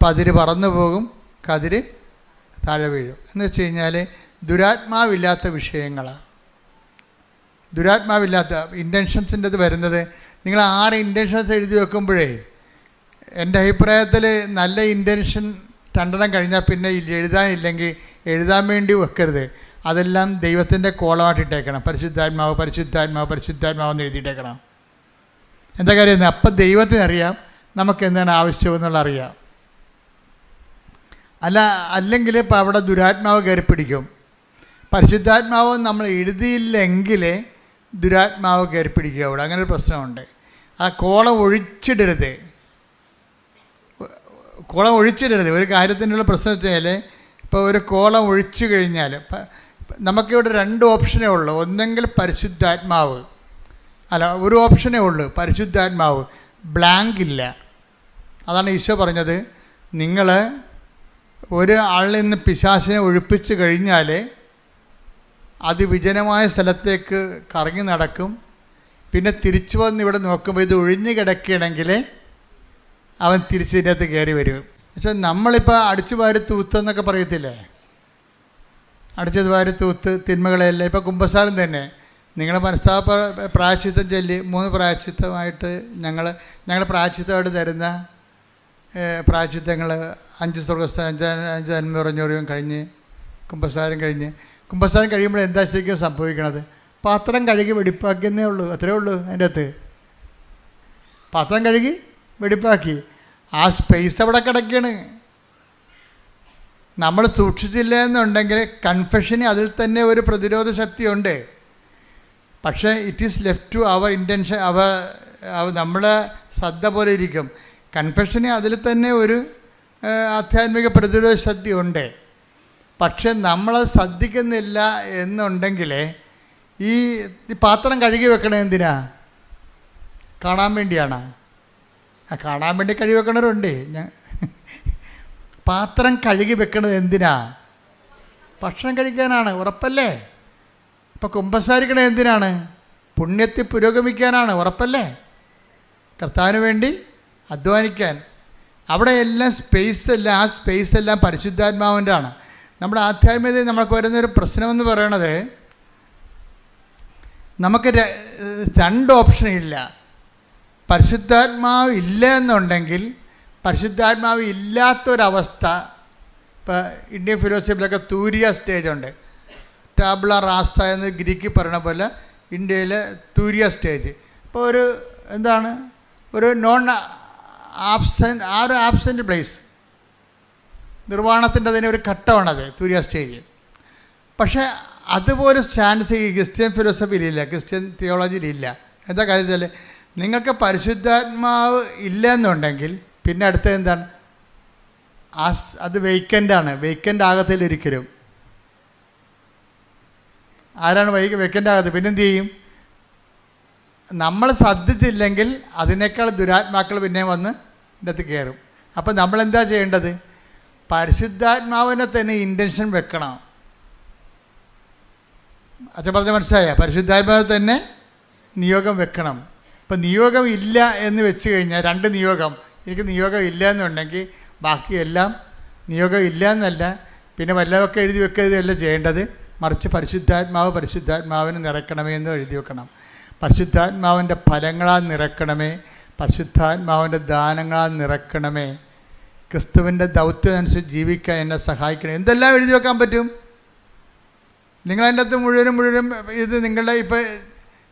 പതിര് പറന്നു പോകും, കതിര് താഴെ വീഴും. എന്ന് വെച്ച് കഴിഞ്ഞാൽ ദുരാത്മാവില്ലാത്ത വിഷയങ്ങൾ, ദുരാത്മാവില്ലാത്ത ഇൻറ്റൻഷൻസിൻ്റെ ഇത് വരുന്നത്. നിങ്ങൾ 6 ഇൻറ്റൻഷൻസ് എഴുതി വെക്കുമ്പോഴേ എൻ്റെ അഭിപ്രായത്തിൽ നല്ല ഇൻറ്റൻഷൻ 2 കഴിഞ്ഞാൽ പിന്നെ എഴുതാനില്ലെങ്കിൽ എഴുതാൻ വേണ്ടി വെക്കരുത്. അതെല്ലാം ദൈവത്തിൻ്റെ കോളമായിട്ടിട്ടേക്കണം. പരിശുദ്ധാത്മാവ് പരിശുദ്ധാത്മാവ് പരിശുദ്ധാത്മാവെന്ന് എഴുതിയിട്ടേക്കണം. എന്താ കാര്യം? അപ്പം ദൈവത്തിനറിയാം നമുക്ക് എന്താണ് ആവശ്യമെന്നുള്ള അറിയാം. അല്ലെങ്കിൽ ഇപ്പോൾ അവിടെ ദുരാത്മാവ് കയറി പിടിക്കും. പരിശുദ്ധാത്മാവ് നമ്മൾ എഴുതിയില്ലെങ്കിൽ ദുരാത്മാവ് കയറി പിടിക്കുക. അവിടെ അങ്ങനെ ഒരു പ്രശ്നമുണ്ട്. ആ കോളം ഒഴിച്ചിടരുത്. ഒരു കാര്യത്തിനുള്ള പ്രശ്നം വെച്ചാൽ ഇപ്പോൾ ഒരു കോളം ഒഴിച്ചു കഴിഞ്ഞാൽ നമുക്കിവിടെ 2 ഓപ്ഷനേ ഉള്ളൂ. ഒന്നെങ്കിൽ പരിശുദ്ധാത്മാവ്, ഒരു ഓപ്ഷനേ ഉള്ളൂ പരിശുദ്ധാത്മാവ്, ബ്ലാങ്ക് ഇല്ല. അതാണ് ഈശോ പറഞ്ഞത്, നിങ്ങൾ ഒരു ആളിൽ നിന്ന് പിശാചിനെ ഒഴിപ്പിച്ച് കഴിഞ്ഞാൽ അത് വിജനമായ സ്ഥലത്തേക്ക് കറങ്ങി നടക്കും. പിന്നെ തിരിച്ചു വന്ന് ഇവിടെ നോക്കുമ്പോൾ ഇത് ഒഴിഞ്ഞു കിടക്കുകയാണെങ്കിൽ അവൻ തിരിച്ചതിൻ്റെ അകത്ത് കയറി വരും. പക്ഷേ നമ്മളിപ്പോൾ അടിച്ചു വാരി തൂത്തെന്നൊക്കെ പറയത്തില്ലേ? അടിച്ചത് വാരി തൂത്ത് തിന്മകളെല്ലാം. ഇപ്പോൾ കുമ്പസാരം തന്നെ നിങ്ങൾ മനസ്സാ പ്രായശ്ചിത്തം ചൊല്ലി 3 പ്രായശ്ചിത്തമായിട്ട് ഞങ്ങൾ പ്രായശ്ചിത്തമായിട്ട് തരുന്ന പ്രായശ്ചിത്തങ്ങൾ 5 സ്വർഗ്ഗസ്ഥ 5 നന്മ പറഞ്ഞോറിയും കഴിഞ്ഞ് കുമ്പസാരം കഴിയുമ്പോൾ എന്താ ശരിക്കും സംഭവിക്കണത്? പാത്രം കഴുകി വെടിപ്പാക്കിയെന്നേ ഉള്ളൂ. അത്രേ ഉള്ളൂ. അതിൻ്റെ അകത്ത് പാത്രം കഴുകി വെടിപ്പാക്കി, ആ സ്പേസ് അവിടെ കിടക്കുകയാണ്. നമ്മൾ സൂക്ഷിച്ചില്ല എന്നുണ്ടെങ്കിൽ കൺഫെഷന് അതിൽ തന്നെ ഒരു പ്രതിരോധ ശക്തിയുണ്ട്. പക്ഷേ ഇറ്റ് ഈസ് ലെഫ്റ്റ് ടു അവർ ഇൻറ്റൻഷൻ. നമ്മളെ ശ്രദ്ധ പോലെ ഇരിക്കും. കൺഫെഷന് അതിൽ തന്നെ ഒരു ആധ്യാത്മിക പ്രതിരോധ ശക്തി ഉണ്ട്. പക്ഷെ നമ്മളത് ശ്രദ്ധിക്കുന്നില്ല എന്നുണ്ടെങ്കിൽ ഈ പാത്രം കഴുകി വെക്കണത് എന്തിനാ? കാണാൻ വേണ്ടിയാണ്. കാണാൻ വേണ്ടി കഴുകി വെക്കണവരുണ്ട്. പാത്രം കഴുകി വെക്കണത് എന്തിനാ? ഭക്ഷണം കഴിക്കാനാണ്, ഉറപ്പല്ലേ? ഇപ്പം കുമ്പസാരിക്കണത് എന്തിനാണ്? പുണ്യത്തിൽ പുരോഗമിക്കാനാണ്, ഉറപ്പല്ലേ? കർത്താവിന് വേണ്ടി അധ്വാനിക്കാൻ. അവിടെ എല്ലാം ആ സ്പേസ് എല്ലാം പരിശുദ്ധാത്മാവിൻ്റെ ആണ്. നമ്മുടെ ആധ്യാത്മികതയിൽ നമുക്ക് വരുന്നൊരു പ്രശ്നമെന്ന് പറയണത്, നമുക്ക് 2 ഓപ്ഷനില്ല. പരിശുദ്ധാത്മാവ് ഇല്ല എന്നുണ്ടെങ്കിൽ, പരിശുദ്ധാത്മാവ് ഇല്ലാത്തൊരവസ്ഥ. ഇപ്പോൾ ഇന്ത്യൻ ഫിലോസഫിയിലൊക്കെ തൂരിയ സ്റ്റേജുണ്ട്. ടാബ്ല റാസ എന്ന് ഗ്രീക്ക് പറയണ പോലെ ഇന്ത്യയിലെ തൂരിയ സ്റ്റേജ്. ഇപ്പോൾ ഒരു നോൺ ആബ്സെൻറ്റ്, ഒരു ആബ്സെൻറ്റ് പ്ലേസ്, നിർവ്വാണത്തിൻ്റെ തന്നെ ഒരു ഘട്ടമാണത് തൂരിയ സ്റ്റേജ്. പക്ഷേ അതുപോലെ സ്റ്റാൻഡ്സ് ഈ ക്രിസ്ത്യൻ ഫിലോസഫിയിലില്ല, ക്രിസ്ത്യൻ തിയോളജിയിലില്ല. എന്താ കാര്യം വെച്ചാൽ, നിങ്ങൾക്ക് പരിശുദ്ധാത്മാവ് ഇല്ല എന്നുണ്ടെങ്കിൽ പിന്നെ അടുത്തത് എന്താണ്? അത് വെയ്ക്കൻ്റാണ്. വെയ്ക്കൻ്റ് ആകത്തില്ല ഒരിക്കലും. ആരാണ് വെയ്ക്കൻ്റ് ആകത്ത്? പിന്നെന്ത് ചെയ്യും? നമ്മൾ ശ്രദ്ധിച്ചില്ലെങ്കിൽ അതിനേക്കാൾ ദുരാത്മാക്കൾ പിന്നെ വന്ന് ഇതിൻ്റെ അകത്ത് കയറും. അപ്പം നമ്മളെന്താ ചെയ്യേണ്ടത്? പരിശുദ്ധാത്മാവിനെ തന്നെ ഇൻറ്റൻഷൻ വെക്കണം. അച്ഛൻ പറഞ്ഞ മനസ്സിലായ? പരിശുദ്ധാത്മാവിനെ തന്നെ നിയോഗം വെക്കണം. ഇപ്പം നിയോഗം ഇല്ല എന്ന് വെച്ച് കഴിഞ്ഞാൽ, 2 നിയോഗം, എനിക്ക് നിയോഗം ഇല്ല എന്നുണ്ടെങ്കിൽ ബാക്കിയെല്ലാം നിയോഗം ഇല്ല എന്നല്ല, പിന്നെ വല്ലതൊക്കെ എഴുതി വെക്കുകയല്ല ചെയ്യേണ്ടത്. മറിച്ച് പരിശുദ്ധാത്മാവിനെ നിറയ്ക്കണമേ എന്ന് എഴുതി വെക്കണം. പരിശുദ്ധാത്മാവിൻ്റെ ഫലങ്ങളാൽ നിറയ്ക്കണമേ, പരിശുദ്ധാത്മാവിൻ്റെ ദാനങ്ങളാൽ നിറയ്ക്കണമേ, ക്രിസ്തുവിൻ്റെ ദൗത്യമനുസരിച്ച് ജീവിക്കാൻ എന്നെ സഹായിക്കണം. എന്തെല്ലാം എഴുതി വെക്കാൻ പറ്റും? നിങ്ങളതിൻ്റെ അകത്ത് മുഴുവനും ഇത് നിങ്ങളുടെ ഇപ്പോൾ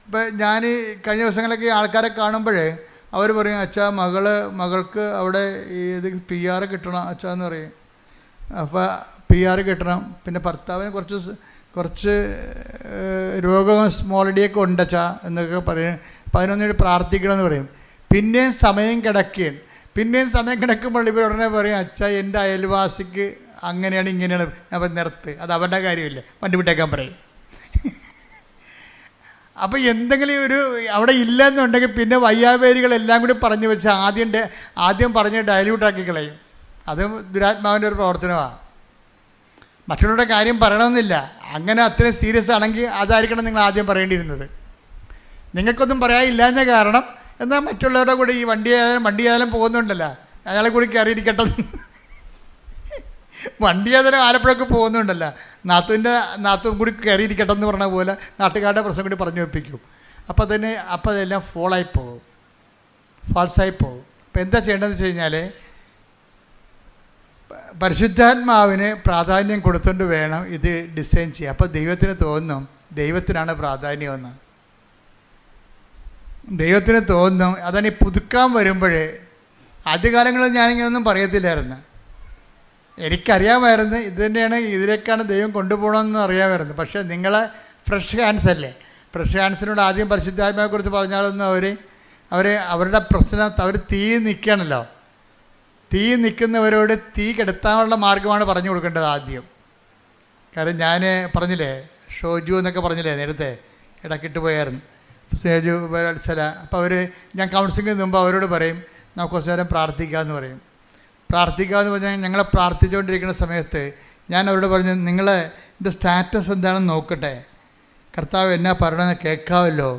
ഇപ്പം ഞാൻ കഴിഞ്ഞ ദിവസങ്ങളൊക്കെ ആൾക്കാരെ കാണുമ്പോൾ അവർ പറയും, അച്ഛാ മകൾക്ക് അവിടെ ഇത് PR കിട്ടണം അച്ഛാ എന്ന് പറയും. അപ്പോൾ PR കിട്ടണം, പിന്നെ ഭർത്താവിന് കുറച്ച് രോഗവും സ്മോളിഡിയൊക്കെ ഉണ്ടച്ചാ എന്നൊക്കെ പറയും. അപ്പം അതിനൊന്നും പ്രാർത്ഥിക്കണമെന്ന് പറയും. പിന്നെയും സമയം കിടക്കുമ്പോൾ ഇവർ ഉടനെ പറയും, അച്ഛാ എൻ്റെ അയൽവാസിക്ക് അങ്ങനെയാണ് ഇങ്ങനെയാണ്. അപ്പം നിർത്ത്, അത് അവരുടെ കാര്യമില്ല, വണ്ടി വിട്ടേക്കാൻ പറയും. അപ്പോൾ എന്തെങ്കിലും അവിടെ ഇല്ലെന്നുണ്ടെങ്കിൽ പിന്നെ വയ്യാവേരികളെല്ലാം കൂടി പറഞ്ഞു വെച്ച് ആദ്യം പറഞ്ഞ് ഡയല്യൂട്ടാക്കി കളയും. അത് ദുരാത്മാവിൻ്റെ ഒരു പ്രവർത്തനമാണ്. മറ്റുള്ളവരുടെ കാര്യം പറയണമെന്നില്ല. അങ്ങനെ അത്രയും സീരിയസ് ആണെങ്കിൽ അതായിരിക്കണം നിങ്ങൾ ആദ്യം പറയേണ്ടിയിരുന്നത്. നിങ്ങൾക്കൊന്നും പറയാനില്ലാഞ്ഞ കാരണം എന്നാൽ മറ്റുള്ളവരുടെ കൂടെ ഈ വണ്ടിയായാലും പോകുന്നുണ്ടല്ലോ, അയാളെ കൂടി കയറിയിരിക്കട്ടെ. വണ്ടിയായാലും ആലപ്പുഴക്ക് പോകുന്നുണ്ടല്ലോ, നാത്തും കൂടി കയറിയിരിക്കട്ടെ എന്ന് പറഞ്ഞ പോലെ നാട്ടുകാരുടെ പ്രശ്നം കൂടി പറഞ്ഞു വെപ്പിക്കും. അപ്പോൾ അതെല്ലാം ഫാൾസായി പോകും. അപ്പോൾ എന്താ ചെയ്യേണ്ടതെന്ന് വെച്ച് കഴിഞ്ഞാൽ, പരിശുദ്ധാത്മാവിന് പ്രാധാന്യം കൊടുത്തുകൊണ്ട് വേണം ഇത് ഡിസൈൻ ചെയ്യുക. അപ്പോൾ ദൈവത്തിന് തോന്നും ദൈവത്തിനാണ് പ്രാധാന്യമെന്ന്. ദൈവത്തിന് തോന്നും. അതാണ് ഈ പുതുക്കാൻ വരുമ്പോഴേ, ആദ്യകാലങ്ങളിൽ ഞാനിങ്ങനെയൊന്നും പറയത്തില്ലായിരുന്നു. എനിക്കറിയാമായിരുന്നു ഇത് തന്നെയാണ്, ഇതിലേക്കാണ് ദൈവം കൊണ്ടുപോകണമെന്ന് അറിയാമായിരുന്നു. പക്ഷേ നിങ്ങളെ ഫ്രഷ് ഹാൻഡ്സ് അല്ലേ, ഫ്രഷ് ഹാൻഡ്സിനോട് ആദ്യം പരിശുദ്ധാത്മാവിനെക്കുറിച്ച് പറഞ്ഞാലൊന്നും അവരുടെ പ്രശ്നം, അവർ തീ നിൽക്കുകയാണല്ലോ, തീ നിൽക്കുന്നവരോട് തീ കെടുത്താനുള്ള മാർഗ്ഗമാണ് പറഞ്ഞു കൊടുക്കേണ്ടത് ആദ്യം. കാരണം ഞാൻ പറഞ്ഞില്ലേ, ഷോജു എന്നൊക്കെ പറഞ്ഞില്ലേ നേരത്തെ, ഇടക്കിട്ട് പോയായിരുന്നു ഷോജു വത്സല. അപ്പോൾ ഞാൻ കൗൺസിലിങ്ങിന് മുമ്പ് അവരോട് പറയും, നമുക്ക് കുറച്ച് നേരം പ്രാർത്ഥിക്കാമെന്ന് പറയും. പ്രാർത്ഥിക്കാമെന്ന് പറഞ്ഞാൽ ഞങ്ങളെ പ്രാർത്ഥിച്ചുകൊണ്ടിരിക്കുന്ന സമയത്ത് ഞാൻ അവരോട് പറഞ്ഞു, എൻ്റെ സ്റ്റാറ്റസ് എന്താണെന്ന് നോക്കട്ടെ, കർത്താവ് എന്നാ പറയണമെന്ന് കേൾക്കാമല്ലോ,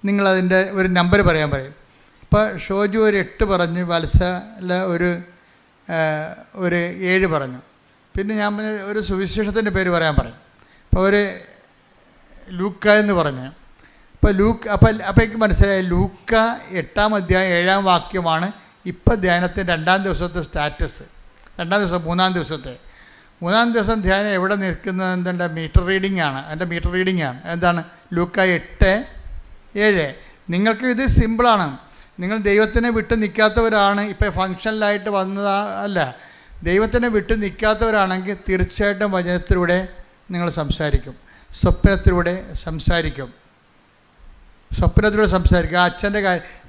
നിങ്ങളതിൻ്റെ ഒരു നമ്പർ പറയാൻ പറയും. അപ്പോൾ ഷോജു ഒരു 8 പറഞ്ഞു, വത്സല ഒരു 7 പറഞ്ഞു. പിന്നെ ഞാൻ ഒരു സുവിശേഷത്തിൻ്റെ പേര് പറയാൻ പറയും. അപ്പോൾ ലൂക്ക എന്ന് പറഞ്ഞു. അപ്പോൾ എനിക്ക് മനസ്സിലായി, ലൂക്ക 8-ാം അധ്യായം 7-ാം വാക്യമാണ് ഇപ്പം ധ്യാനത്തിൻ്റെ 2-ാം ദിവസത്തെ സ്റ്റാറ്റസ്. 3-ാം ദിവസം ധ്യാനം എവിടെ നിൽക്കുന്നത് എന്തുണ്ട്, മീറ്റർ റീഡിംഗ് ആണ്. എൻ്റെ മീറ്റർ റീഡിംഗ് ആണ്. എന്താണ്? ലൂക്ക 8:7. നിങ്ങൾക്ക് ഇത് സിമ്പിളാണ്. നിങ്ങൾ ദൈവത്തിനെ വിട്ട് നിൽക്കാത്തവരാണ്, ഇപ്പം ഫങ്ഷനിലായിട്ട് വന്നതല്ല, ദൈവത്തിനെ വിട്ട് നിൽക്കാത്തവരാണെങ്കിൽ തീർച്ചയായിട്ടും വചനത്തിലൂടെ നിങ്ങൾ സംസാരിക്കും, സ്വപ്നത്തിലൂടെ സംസാരിക്കും.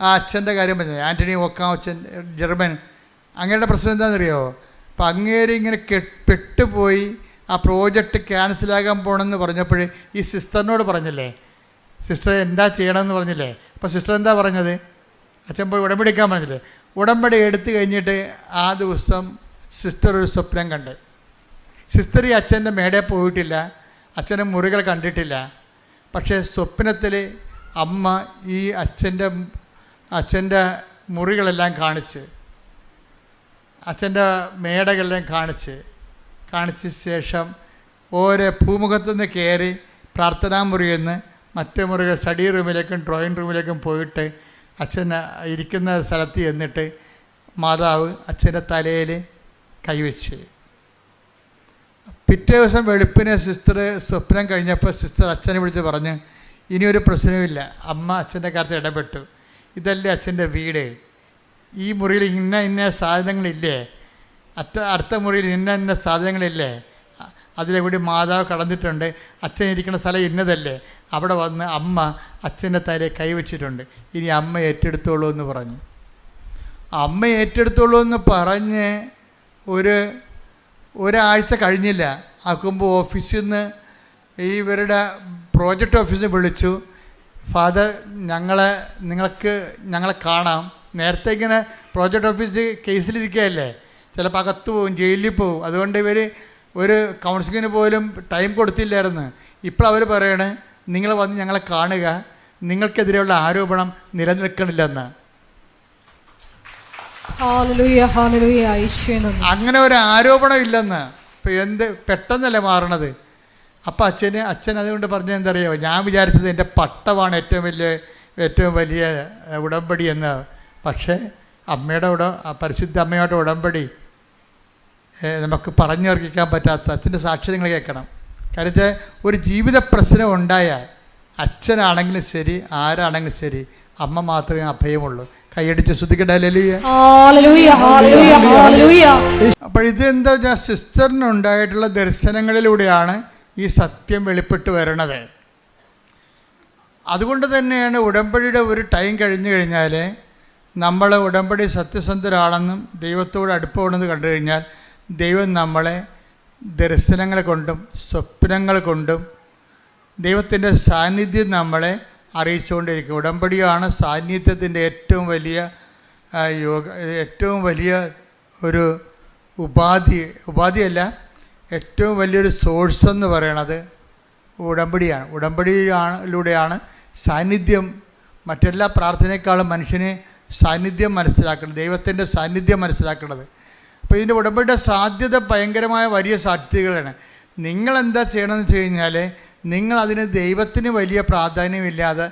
ആ അച്ഛൻ്റെ കാര്യം പറഞ്ഞത്, ആൻ്റണി ഓക്കാമച്ചൻ, ജർമ്മൻ, അങ്ങയുടെ പ്രശ്നം എന്താണെന്നറിയോ? അപ്പം അങ്ങേര് ഇങ്ങനെ പെട്ടുപോയി ആ പ്രോജക്റ്റ് ക്യാൻസലാകാൻ പോകണമെന്ന് പറഞ്ഞപ്പോൾ ഈ സിസ്റ്ററിനോട് പറഞ്ഞില്ലേ, സിസ്റ്റർ എന്താ ചെയ്യണമെന്ന് പറഞ്ഞില്ലേ? അപ്പോൾ സിസ്റ്റർ എന്താ പറഞ്ഞത്? അച്ഛൻ പോയി ഉടമ്പടി എടുക്കാൻ പറഞ്ഞില്ലേ? ഉടമ്പടി എടുത്തു കഴിഞ്ഞിട്ട് ആ ദിവസം സിസ്റ്റർ ഒരു സ്വപ്നം കണ്ട്. സിസ്റ്റർ ഈ അച്ഛൻ്റെ മേടെ പോയിട്ടില്ല, അച്ഛൻ്റെ മുറികൾ കണ്ടിട്ടില്ല. പക്ഷേ സ്വപ്നത്തിൽ അമ്മ ഈ അച്ഛൻ്റെ മുറികളെല്ലാം കാണിച്ച്, അച്ഛൻ്റെ മേടകളെല്ലാം കാണിച്ച ശേഷം ഓരോ ഭൂമുഖത്തു നിന്ന് കയറി പ്രാർത്ഥനാ മുറിയിൽ നിന്ന് മറ്റു മുറികൾ സ്റ്റഡി റൂമിലേക്കും ഡ്രോയിങ് റൂമിലേക്കും പോയിട്ട് അച്ഛൻ ഇരിക്കുന്ന സ്ഥലത്ത് ചെന്നിട്ട് മാതാവ് അച്ഛൻ്റെ തലയിൽ കൈവച്ച്. പിറ്റേ ദിവസം വെളുപ്പിനെ സിസ്റ്റർ സ്വപ്നം കഴിഞ്ഞപ്പോൾ സിസ്റ്റർ അച്ഛനെ വിളിച്ച് പറഞ്ഞ്, ഇനിയൊരു പ്രശ്നവുമില്ല, അമ്മ അച്ഛൻ്റെ കാര്യത്തിൽ ഇടപെട്ടു, ഇതല്ലേ അച്ഛൻ്റെ വീട്, ഈ മുറിയിൽ ഇന്ന സാധനങ്ങളില്ലേ, അടുത്ത മുറിയിൽ ഇന്ന സാധനങ്ങളില്ലേ, അതിലെവിടെ മാതാവ് കടന്നിട്ടുണ്ട്, അച്ഛൻ ഇരിക്കുന്ന സ്ഥലം ഇന്നതല്ലേ, അവിടെ വന്ന് അമ്മ അച്ഛൻ്റെ തലയിൽ കൈവച്ചിട്ടുണ്ട്, ഇനി അമ്മ ഏറ്റെടുത്തോളൂ എന്ന് പറഞ്ഞു. അമ്മ ഏറ്റെടുത്തോളൂ എന്ന് പറഞ്ഞ് ഒരാഴ്ച കഴിഞ്ഞില്ല. ആക്കുമ്പോൾ ഓഫീസിൽ നിന്ന് ഇവരുടെ പ്രോജക്റ്റ് ഓഫീസിൽ നിന്ന് വിളിച്ചു, ഫാദർ ഞങ്ങളെ കാണാം. നേരത്തെ ഇങ്ങനെ പ്രോജക്റ്റ് ഓഫീസ് കേസിലിരിക്കുകയല്ലേ, ചിലപ്പോൾ അകത്ത് പോവും, ജയിലിൽ പോവും. അതുകൊണ്ട് ഇവർ ഒരു കൗൺസിലിങ്ങിന് പോലും ടൈം കൊടുത്തില്ലായിരുന്നു. ഇപ്പോൾ അവർ പറയണേ, നിങ്ങൾ വന്ന് ഞങ്ങളെ കാണുക, നിങ്ങൾക്കെതിരെയുള്ള ആരോപണം നിലനിൽക്കണില്ലെന്ന്. അങ്ങനെ ഒരു ആരോപണം ഇല്ലെന്ന്. ഇപ്പം പെട്ടെന്നല്ലേ മാറണത്. അപ്പം അച്ഛൻ അതുകൊണ്ട് പറഞ്ഞത് എന്തറിയോ, ഞാൻ വിചാരിച്ചത് എൻ്റെ പട്ടമാണ് ഏറ്റവും വലിയ ഉടമ്പടി എന്ന്. പക്ഷേ പരിശുദ്ധ അമ്മയുടെ ഉടമ്പടി നമുക്ക് പറഞ്ഞറിയിക്കാൻ പറ്റാത്ത അച്ഛൻ്റെ സാക്ഷി നിങ്ങൾ കേൾക്കണം. കാര്യത്തെ ഒരു ജീവിത പ്രശ്നം ഉണ്ടായാൽ അച്ഛനാണെങ്കിലും ശരി, ആരാണെങ്കിലും ശരി, അമ്മ മാത്രമേ അഭയമുള്ളൂ. കൈയടിച്ച് ശ്രുതിക്കട്ടെ. അപ്പോൾ ഇതെന്താ വെച്ചാൽ സിസ്റ്ററിനുണ്ടായിട്ടുള്ള ദർശനങ്ങളിലൂടെയാണ് ഈ സത്യം വെളിപ്പെട്ട് വരണത്. അതുകൊണ്ട് തന്നെയാണ് ഉടമ്പടിയുടെ ഒരു ടൈം കഴിഞ്ഞു കഴിഞ്ഞാൽ നമ്മൾ ഉടമ്പടി സത്യസന്ധരാണെന്നും ദൈവത്തോട് അടുപ്പമാണെന്ന് കണ്ടു കഴിഞ്ഞാൽ ദൈവം നമ്മളെ ദർശനങ്ങൾ കൊണ്ടും സ്വപ്നങ്ങൾ കൊണ്ടും ദൈവത്തിൻ്റെ സാന്നിധ്യം നമ്മളെ അറിയിച്ചുകൊണ്ടിരിക്കും. ഉടമ്പടിയാണ് സാന്നിധ്യത്തിൻ്റെ ഏറ്റവും വലിയ ഒരു ഉപാധിയല്ല, ഏറ്റവും വലിയൊരു സോഴ്സ് എന്ന് പറയണത് ഉടമ്പടിയാണ്. ഉടമ്പടിയിലൂടെയാണ് സാന്നിധ്യം, മറ്റെല്ലാ പ്രാർത്ഥനയെക്കാളും മനുഷ്യന് സാന്നിധ്യം മനസ്സിലാക്കുന്നത്, ദൈവത്തിൻ്റെ സാന്നിധ്യം മനസ്സിലാക്കുന്നത്. അപ്പോൾ ഇതിൻ്റെ ഉടമ്പടിയുടെ സാധ്യത ഭയങ്കരമായ വലിയ സാധ്യതകളാണ്. നിങ്ങളെന്താ ചെയ്യണമെന്ന് വെച്ച് കഴിഞ്ഞാൽ, നിങ്ങളതിന് ദൈവത്തിന് വലിയ പ്രാധാന്യമില്ലാതെ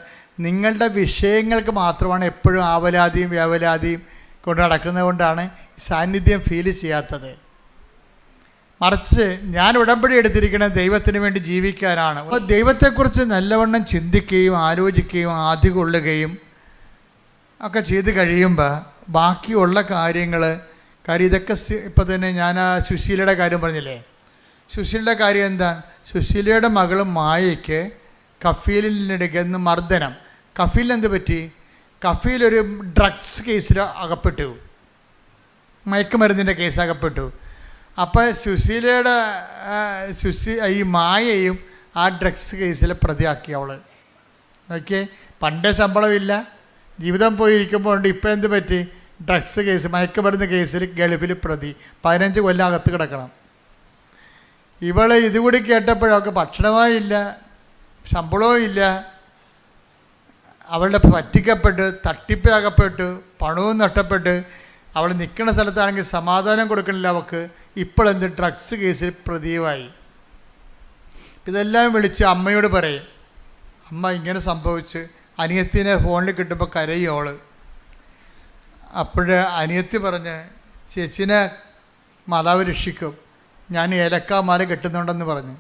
നിങ്ങളുടെ വിഷയങ്ങൾക്ക് മാത്രമാണ് എപ്പോഴും ആവലാതിയും വ്യാവലാതിയും കൊണ്ട് നടക്കുന്നത് കൊണ്ടാണ് സാന്നിധ്യം ഫീൽ ചെയ്യാത്തത്. മറിച്ച് ഞാൻ ഉടമ്പടി എടുത്തിരിക്കുന്നത് ദൈവത്തിന് വേണ്ടി ജീവിക്കാനാണ്. അപ്പോൾ ദൈവത്തെക്കുറിച്ച് നല്ലവണ്ണം ചിന്തിക്കുകയും ആലോചിക്കുകയും ആധികൊള്ളുകയും ഒക്കെ ചെയ്ത് കഴിയുമ്പോൾ ബാക്കിയുള്ള കാര്യങ്ങൾ ഇതൊക്കെ ഇപ്പോൾ തന്നെ ഞാൻ ആ സുശീലയുടെ കാര്യം പറഞ്ഞില്ലേ, സുശീലയുടെ കാര്യം എന്താ? സുശീലയുടെ മകൾ മായയ്ക്ക് കഫീലിനിടയ്ക്ക് മർദ്ദനം. കഫീലിന് എന്ത് പറ്റി? കഫീലൊരു ഡ്രഗ്സ് കേസിൽ അകപ്പെട്ടു, മയക്കുമരുന്നിൻ്റെ കേസ് അകപ്പെട്ടു. അപ്പോൾ സുശീലയുടെ ഈ മായയും ആ ഡ്രഗ്സ് കേസിൽ പ്രതിയാക്കി അവൾ. ഓക്കെ, പണ്ടേ ശമ്പളമില്ല, ജീവിതം പോയിരിക്കുമ്പോൾ ഉണ്ട്. ഇപ്പം എന്ത് പറ്റി? ഡ്രഗ്സ് കേസ്, മയക്കുമരുന്ന് കേസിൽ ഗൾഫിൽ പ്രതി, 15 കൊല്ലം അകത്ത് കിടക്കണം. ഇവളെ ഇതുകൂടി കേട്ടപ്പോഴൊക്കെ ഭക്ഷണവും ഇല്ല, ശമ്പളവും ഇല്ല, അവളുടെ പറ്റിക്കപ്പെട്ട് തട്ടിപ്പിലകപ്പെട്ട് പണവും നഷ്ടപ്പെട്ട് അവൾ നിൽക്കുന്ന സ്ഥലത്താണെങ്കിൽ സമാധാനം കൊടുക്കണില്ല അവൾക്ക്. ഇപ്പോഴെന്ത്? ഡ്രഗ്സ് കേസിൽ പ്രതിയുമായി. ഇതെല്ലാം വിളിച്ച് അമ്മയോട് പറയും. അമ്മ ഇങ്ങനെ സംഭവിച്ച് അനിയത്തിനെ ഫോണിൽ കിട്ടുമ്പോൾ കരയും അവൾ. അപ്പോഴ് അനിയത്തി പറഞ്ഞ്, ചേച്ചിനെ മാതാവ് രക്ഷിക്കും, ഞാൻ ഏലക്കാമാല കെട്ടുന്നുണ്ടെന്ന് പറഞ്ഞു.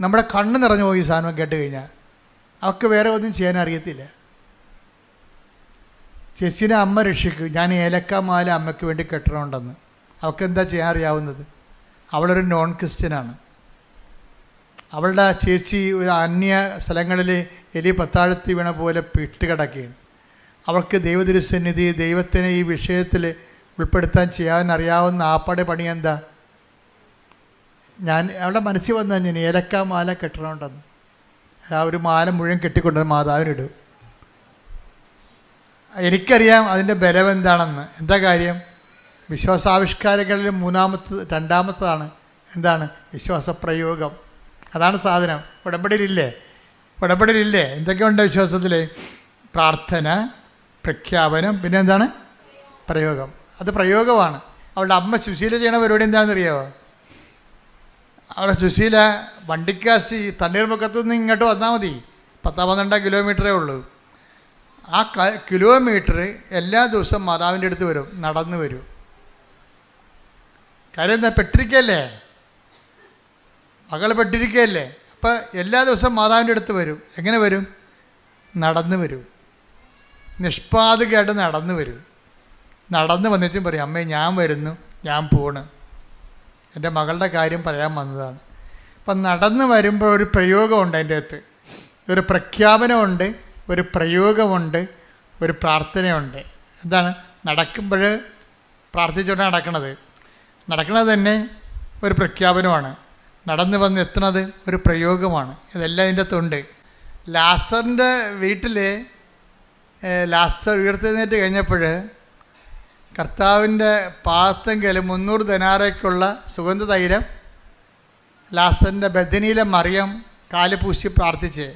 നമ്മുടെ കണ്ണ് നിറഞ്ഞു പോയി ഈ സാധനം കേട്ട് കഴിഞ്ഞാൽ. അവൾക്ക് വേറെ ഒന്നും ചെയ്യാൻ അറിയത്തില്ല. ചേച്ചിനെ അമ്മ രക്ഷിക്കും, ഞാൻ ഏലക്കാമാല അമ്മയ്ക്ക് വേണ്ടി കെട്ടണമുണ്ടെന്ന്. അവൾക്ക് എന്താ ചെയ്യാൻ അറിയാവുന്നത്? അവളൊരു നോൺ ക്രിസ്ത്യനാണ്. അവളുടെ ചേച്ചി ഒരു അന്യ സ്ഥലങ്ങളിൽ എലി പത്താഴത്തി വീണ പോലെ പിട്ടുകിടക്കുകയാണ്. അവൾക്ക് ദൈവതിരുസന്നിധി, ദൈവത്തിനെ ഈ വിഷയത്തിൽ ഉൾപ്പെടുത്താൻ ചെയ്യാൻ അറിയാവുന്ന ആപ്പാടെ പണി എന്താ? അവളുടെ മനസ്സിൽ വന്നു ഞാൻ ഏലക്കാമാല കെട്ടണമുണ്ടെന്ന്. ആ ഒരു മാല മുഴുവൻ കെട്ടിക്കൊണ്ടത് മാതാവിനിടും. എനിക്കറിയാം അതിൻ്റെ ബലം എന്താണെന്ന്. എന്താ കാര്യം? വിശ്വാസാവിഷ്കാരങ്ങളിൽ രണ്ടാമത്തതാണ് എന്താണ്? വിശ്വാസപ്രയോഗം. അതാണ് സാധനം. ഉടമ്പടിയിലില്ലേ എന്തൊക്കെയുണ്ട് വിശ്വാസത്തിൽ? പ്രാർത്ഥന, പ്രഖ്യാപനം, പിന്നെ എന്താണ്? പ്രയോഗം. അത് പ്രയോഗമാണ്. അവളുടെ അമ്മ സുശീല ചെയ്യണ പരിപാടി എന്താണെന്ന് അറിയാമോ? അവളുടെ സുശീല വണ്ടിക്കാശി തണ്ണീർമുക്കത്തു നിന്ന് ഇങ്ങോട്ട് വന്നാൽ മതി, 10-12 കിലോമീറ്ററേ ഉള്ളൂ. ആ കിലോമീറ്റർ എല്ലാ ദിവസവും മാതാവിൻ്റെ അടുത്ത് വരും, നടന്നു വരും. കാര്യം എന്താ? പെട്ടിരിക്കല്ലേ, മകൾ പെട്ടിരിക്കുകയല്ലേ. അപ്പം എല്ലാ ദിവസവും മാതാവിൻ്റെ അടുത്ത് വരും. എങ്ങനെ വരും? നടന്നു വരും. നിഷ്പാതകമായിട്ട് നടന്നു വരും. നടന്ന് വന്നിട്ടും പറയും, അമ്മേ ഞാൻ വരുന്നു, ഞാൻ പോണ്, എൻ്റെ മകളുടെ കാര്യം പറയാൻ വന്നതാണ്. അപ്പം നടന്ന് വരുമ്പോൾ ഒരു പ്രയോഗമുണ്ട് അതിൻ്റെ അകത്ത്. ഒരു പ്രഖ്യാപനമുണ്ട്, ഒരു പ്രയോഗമുണ്ട്, ഒരു പ്രാർത്ഥനയുണ്ട്. എന്താണ്? നടക്കുമ്പോൾ പ്രാർത്ഥിച്ചുകൊണ്ടാണ് നടക്കണത് തന്നെ ഒരു പ്രഖ്യാപനമാണ്. നടന്ന് വന്ന് എത്തുന്നത് ഒരു പ്രയോഗമാണ്. ഇതെല്ലാം ഇതിൻ്റെ അകത്തുണ്ട്. ലാസറിൻ്റെ വീട്ടിൽ ലാസർ ഉയർത്തെഴുന്നേറ്റ് കഴിഞ്ഞപ്പോൾ കർത്താവിൻ്റെ പാദത്തെങ്കിൽ 300 ദിനാറയ്ക്കുള്ള സുഗന്ധ തൈലം ലാസറിൻ്റെ ബഥനിയിലെ മറിയം കാല് പൂശി പ്രാർത്ഥിച്ച്.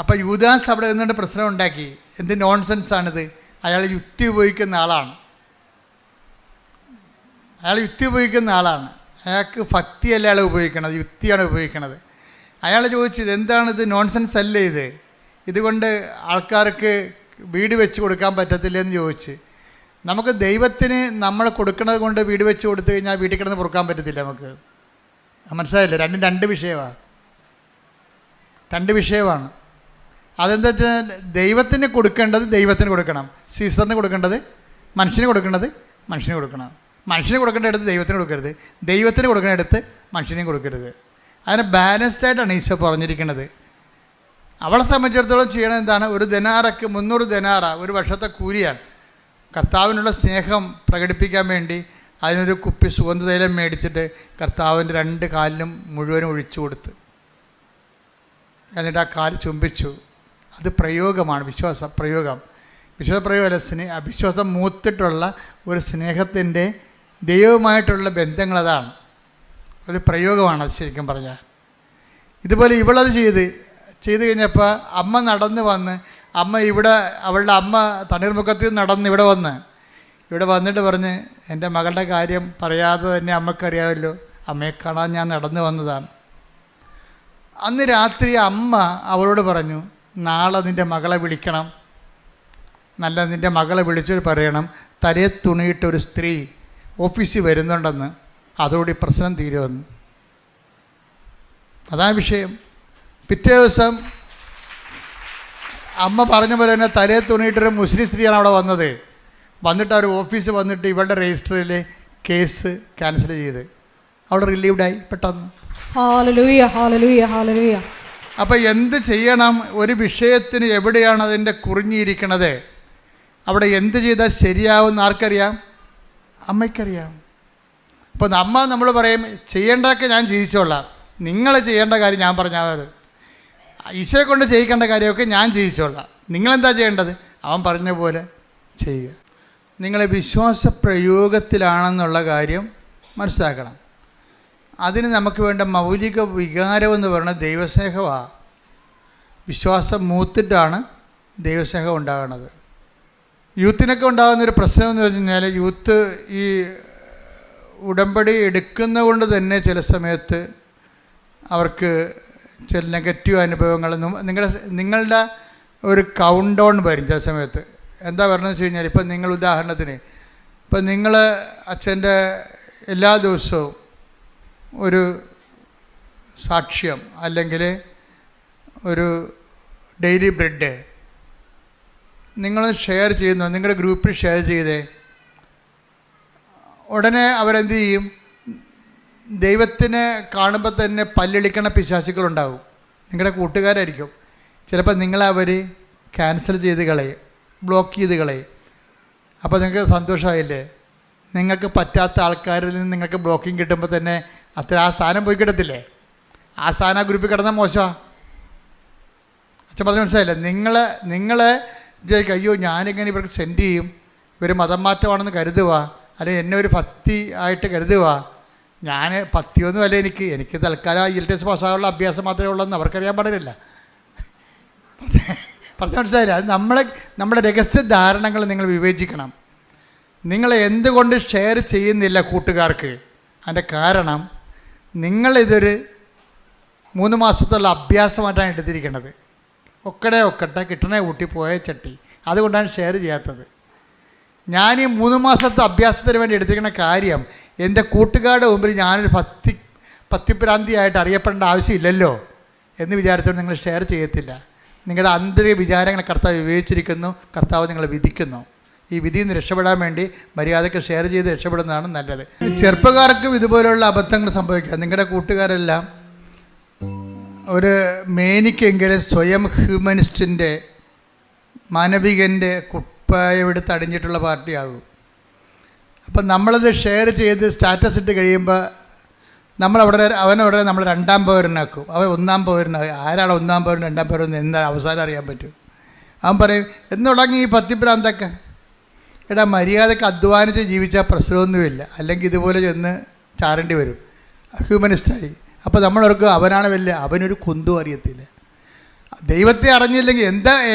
അപ്പോൾ യൂദാസ് അവിടെ നിന്നുകൊണ്ട് പ്രശ്നം ഉണ്ടാക്കി. എന്ത് നോൺസെൻസാണിത്? അയാൾ യുക്തി ഉപയോഗിക്കുന്ന ആളാണ്. അയാൾക്ക് ഭക്തിയല്ല അയാൾ ഉപയോഗിക്കണത്, യുക്തിയാണ് ഉപയോഗിക്കണത്. അയാൾ ചോദിച്ചത് എന്താണിത്? നോൺസെൻസ് അല്ലേ ഇത്? ഇതുകൊണ്ട് ആൾക്കാർക്ക് വീട് വെച്ച് കൊടുക്കാൻ പറ്റത്തില്ലെന്ന് ചോദിച്ച്. നമുക്ക് ദൈവത്തിന് നമ്മൾ കൊടുക്കുന്നത് കൊണ്ട് വീട് വെച്ച് കൊടുത്തു കഴിഞ്ഞാൽ വീട്ടിൽ കിടന്ന് പൊറുക്കാൻ പറ്റത്തില്ല നമുക്ക്. മനസ്സിലായില്ലേ? രണ്ടും രണ്ട് വിഷയമാണ്. രണ്ട് വിഷയമാണ്. അതെന്താ വെച്ചാൽ ദൈവത്തിന് കൊടുക്കേണ്ടത് ദൈവത്തിന് കൊടുക്കണം, സീസറിന് കൊടുക്കേണ്ടത് മനുഷ്യന് കൊടുക്കേണ്ടത് മനുഷ്യന് കൊടുക്കണം. മനുഷ്യന് കൊടുക്കേണ്ട അടുത്ത് ദൈവത്തിന് കൊടുക്കരുത്, ദൈവത്തിന് കൊടുക്കേണ്ട അടുത്ത് മനുഷ്യനെയും കൊടുക്കരുത്. അതിനെ ബാലൻസ്ഡായിട്ടാണ് ഈശോ പറഞ്ഞിരിക്കുന്നത്. അവളെ സംബന്ധിച്ചിടത്തോളം ചെയ്യണത് എന്താണ്? ഒരു ദിനാറയ്ക്ക് 300 ദിനാറ ഒരു വർഷത്തെ കൂലിയാണ്. കർത്താവിനുള്ള സ്നേഹം പ്രകടിപ്പിക്കാൻ വേണ്ടി അതിനൊരു കുപ്പി സുഗന്ധതൈലം മേടിച്ചിട്ട് കർത്താവിൻ്റെ 2 കാലിലും മുഴുവനും ഒഴിച്ചു കൊടുത്ത്, എന്നിട്ട് ആ കാല് ചുംബിച്ചു. അത് പ്രയോഗമാണ്, പ്രയോഗം. വിശ്വാസപ്രയോഗമല്ല, അവിശ്വാസം മൂത്തിട്ടുള്ള ഒരു സ്നേഹത്തിൻ്റെ ദൈവവുമായിട്ടുള്ള ബന്ധങ്ങളതാണ്. അത് പ്രയോഗമാണ്. അത് ശരിക്കും പറഞ്ഞാൽ ഇതുപോലെ ഇവളത് ചെയ്ത് കഴിഞ്ഞപ്പോൾ അമ്മ നടന്ന് വന്ന്, അവളുടെ അമ്മ തണ്ണീർമുഖത്തിൽ നടന്ന് ഇവിടെ വന്നിട്ട് പറഞ്ഞ്, എൻ്റെ മകളുടെ കാര്യം പറയാതെ തന്നെ അമ്മക്കറിയാമല്ലോ, അമ്മയെ കാണാൻ ഞാൻ നടന്നു വന്നതാണ്. അന്ന് രാത്രി അമ്മ അവളോട് പറഞ്ഞു, നാളെ നിൻ്റെ മകളെ വിളിക്കണം, നിൻ്റെ മകളെ വിളിച്ചിട്ട് പറയണം തലേ തുണിയിട്ടൊരു സ്ത്രീ ഓഫീസിൽ വരുന്നുണ്ടെന്ന്, അതോടെ പ്രശ്നം തീരുമെന്ന്. അതാണ് വിഷയം. പിറ്റേ ദിവസം അമ്മ പറഞ്ഞ പോലെ തന്നെ തലേ തുണിയിട്ടൊരു മുസ്ലിം സ്ത്രീയാണ് അവിടെ വന്നിട്ട് അവർ ഓഫീസിൽ വന്നിട്ട് ഇവളുടെ രജിസ്റ്ററിൽ കേസ് ക്യാൻസൽ ചെയ്ത് അവിടെ റിലീവ്ഡായി പെട്ടെന്ന്. Hallelujah, hallelujah, hallelujah. അപ്പോൾ എന്ത് ചെയ്യണം? ഒരു വിഷയത്തിന് എവിടെയാണ് അതിൻ്റെ കുറിഞ്ഞിരിക്കണത്, അവിടെ എന്ത് ചെയ്താൽ ശരിയാവുമെന്ന് ആർക്കറിയാം? അമ്മയ്ക്കറിയാം. അപ്പോൾ നമ്മൾ പറയും ചെയ്യേണ്ടതൊക്കെ ഞാൻ ചെയ്യിച്ചോളാം, നിങ്ങൾ ചെയ്യേണ്ട കാര്യം ഞാൻ പറഞ്ഞാൽ ഈശോയെ കൊണ്ട് ചെയ്യിക്കേണ്ട കാര്യമൊക്കെ ഞാൻ ചെയ്യിച്ചോളാം, നിങ്ങളെന്താ ചെയ്യേണ്ടത്? അവൻ പറഞ്ഞ പോലെ ചെയ്യുക. നിങ്ങളെ വിശ്വാസ പ്രയോഗത്തിലാണെന്നുള്ള കാര്യം മനസ്സിലാക്കണം. അതിന് നമുക്ക് വേണ്ട മൗലിക വികാരമെന്ന് പറയുന്നത് ദൈവസ്നേഹമാണ്. വിശ്വാസം മൂത്തിട്ടാണ് ദൈവസ്നേഹം ഉണ്ടാകുന്നത്. യൂത്തിനൊക്കെ ഉണ്ടാകുന്നൊരു പ്രശ്നം എന്ന് വെച്ച് കഴിഞ്ഞാൽ, യൂത്ത് ഈ ഉടമ്പടി എടുക്കുന്ന കൊണ്ട് തന്നെ ചില സമയത്ത് അവർക്ക് ചില നെഗറ്റീവ് അനുഭവങ്ങൾ, നിങ്ങളുടെ ഒരു കൗണ്ട് ഡൗൺ വരും ചില സമയത്ത്. എന്താ പറയുന്നത് വെച്ച് കഴിഞ്ഞാൽ, ഇപ്പം നിങ്ങൾ ഉദാഹരണത്തിന് ഇപ്പം നിങ്ങൾ അച്ഛൻ്റെ എല്ലാ ദിവസവും ഒരു സാക്ഷ്യം അല്ലെങ്കിൽ ഒരു ഡെയിലി ബ്രെഡ് നിങ്ങൾ ഷെയർ ചെയ്യുന്നു, നിങ്ങളുടെ ഗ്രൂപ്പിൽ ഷെയർ ചെയ്തേ, ഉടനെ അവരെന്ത് ചെയ്യും? ദൈവത്തിനെ കാണുമ്പോൾ തന്നെ പല്ലിളിക്കണ പിശാചുക്കളുണ്ടാവും. നിങ്ങളുടെ കൂട്ടുകാരായിരിക്കും. ചിലപ്പോൾ നിങ്ങളവർ ക്യാൻസൽ ചെയ്ത് കളയും, ബ്ലോക്ക് ചെയ്ത് കളയും. അപ്പോൾ നിങ്ങൾക്ക് സന്തോഷമായില്ലേ? നിങ്ങൾക്ക് പറ്റാത്ത ആൾക്കാരിൽ നിന്ന് നിങ്ങൾക്ക് ബ്ലോക്കിങ് കിട്ടുമ്പോൾ തന്നെ ആ സാധനം പോയി കിടത്തില്ലേ? ആ സാധനം ആ ഗ്രൂപ്പിൽ കിടന്നാൽ മോശമാണ്. അച്ഛൻ പറഞ്ഞ് മനസ്സിലായില്ലേ? നിങ്ങളെ വിചാരിക്കും, അയ്യോ ഞാനിങ്ങനെ ഇവർക്ക് സെൻഡ് ചെയ്യും, ഇവർ മതം മാറ്റമാണെന്ന് കരുതുക, അല്ലെങ്കിൽ എന്നെ ഒരു ഭക്തി ആയിട്ട് കരുതുക. ഞാൻ ഭക്തിയൊന്നും അല്ല, എനിക്ക് തൽക്കാലം IELTS പാസ്സാകാനുള്ള അഭ്യാസം മാത്രമേ ഉള്ളൂ, അവർക്കറിയാൻ പാടില്ല. പറഞ്ഞ മനസ്സിലായില്ല? അത് നമ്മുടെ രഹസ്യ ധാരണകൾ നിങ്ങൾ വിവേചിക്കണം. നിങ്ങൾ എന്തുകൊണ്ട് ഷെയർ ചെയ്യുന്നില്ല കൂട്ടുകാർക്ക്? അതിൻ്റെ കാരണം നിങ്ങളിതൊരു 3 മാസത്തുള്ള അഭ്യാസമായിട്ടാണ് എടുത്തിരിക്കുന്നത്. ഒക്കട്ടെ കിട്ടണേ ഊട്ടി പോയ ചട്ടി, അതുകൊണ്ടാണ് ഷെയർ ചെയ്യാത്തത്. ഞാൻ ഈ 3 മാസത്തെ അഭ്യാസത്തിന് വേണ്ടി എടുത്തിരിക്കുന്ന കാര്യം എൻ്റെ കൂട്ടുകാരുടെ മുമ്പിൽ ഞാനൊരു ഭക്തിഭ്രാന്തിയായിട്ട് അറിയപ്പെടേണ്ട ആവശ്യമില്ലല്ലോ എന്ന് വിചാരിച്ചുകൊണ്ട് നിങ്ങൾ ഷെയർ ചെയ്യത്തില്ല. നിങ്ങളുടെ ആന്തരിക വിചാരങ്ങളെ കർത്താവ് വിവേചിച്ചിരിക്കുന്നു, കർത്താവ് നിങ്ങളെ വിധിക്കുന്നു. ഈ വിധിയിൽ നിന്ന് രക്ഷപ്പെടാൻ വേണ്ടി മര്യാദയ്ക്ക് ഷെയർ ചെയ്ത് രക്ഷപ്പെടുന്നതാണ് നല്ലത്. ചെറുപ്പക്കാർക്കും ഇതുപോലുള്ള അബദ്ധങ്ങൾ സംഭവിക്കാം. നിങ്ങളുടെ കൂട്ടുകാരെല്ലാം ഒരു മേനിക്കെങ്കിലും സ്വയം ഹ്യൂമനിസ്റ്റിൻ്റെ മാനവികൻ്റെ കുപ്പായമെടുത്ത് അടിഞ്ഞിട്ടുള്ള പാർട്ടിയാകും. അപ്പം നമ്മളത് ഷെയർ ചെയ്ത് സ്റ്റാറ്റസ് ഇട്ട് കഴിയുമ്പോൾ അവനവിടെ നമ്മൾ 2ാം പൗരനാക്കും, അവൻ 1ാം പൗരനാകും. ആരാണ് 1ാം പൗരൻ 2ാം പൗരൻ എന്താ അവസാനം അറിയാൻ പറ്റും. അവൻ പറയും എന്ന് തുടങ്ങി ഈ ഭക്തിഭ്രാന്തൊക്കെ. എടാ, മര്യാദക്ക് അധ്വാനിച്ച് ജീവിച്ചാൽ പ്രശ്നമൊന്നുമില്ല, അല്ലെങ്കിൽ ഇതുപോലെ ചെന്ന് ചാരേണ്ടി വരും, ഹ്യൂമനിസ്റ്റായി. അപ്പോൾ നമ്മളവർക്ക് അവനാണ് വലിയ, അവനൊരു കുന്തും അറിയത്തില്ല. ദൈവത്തെ അറിഞ്ഞില്ലെങ്കിൽ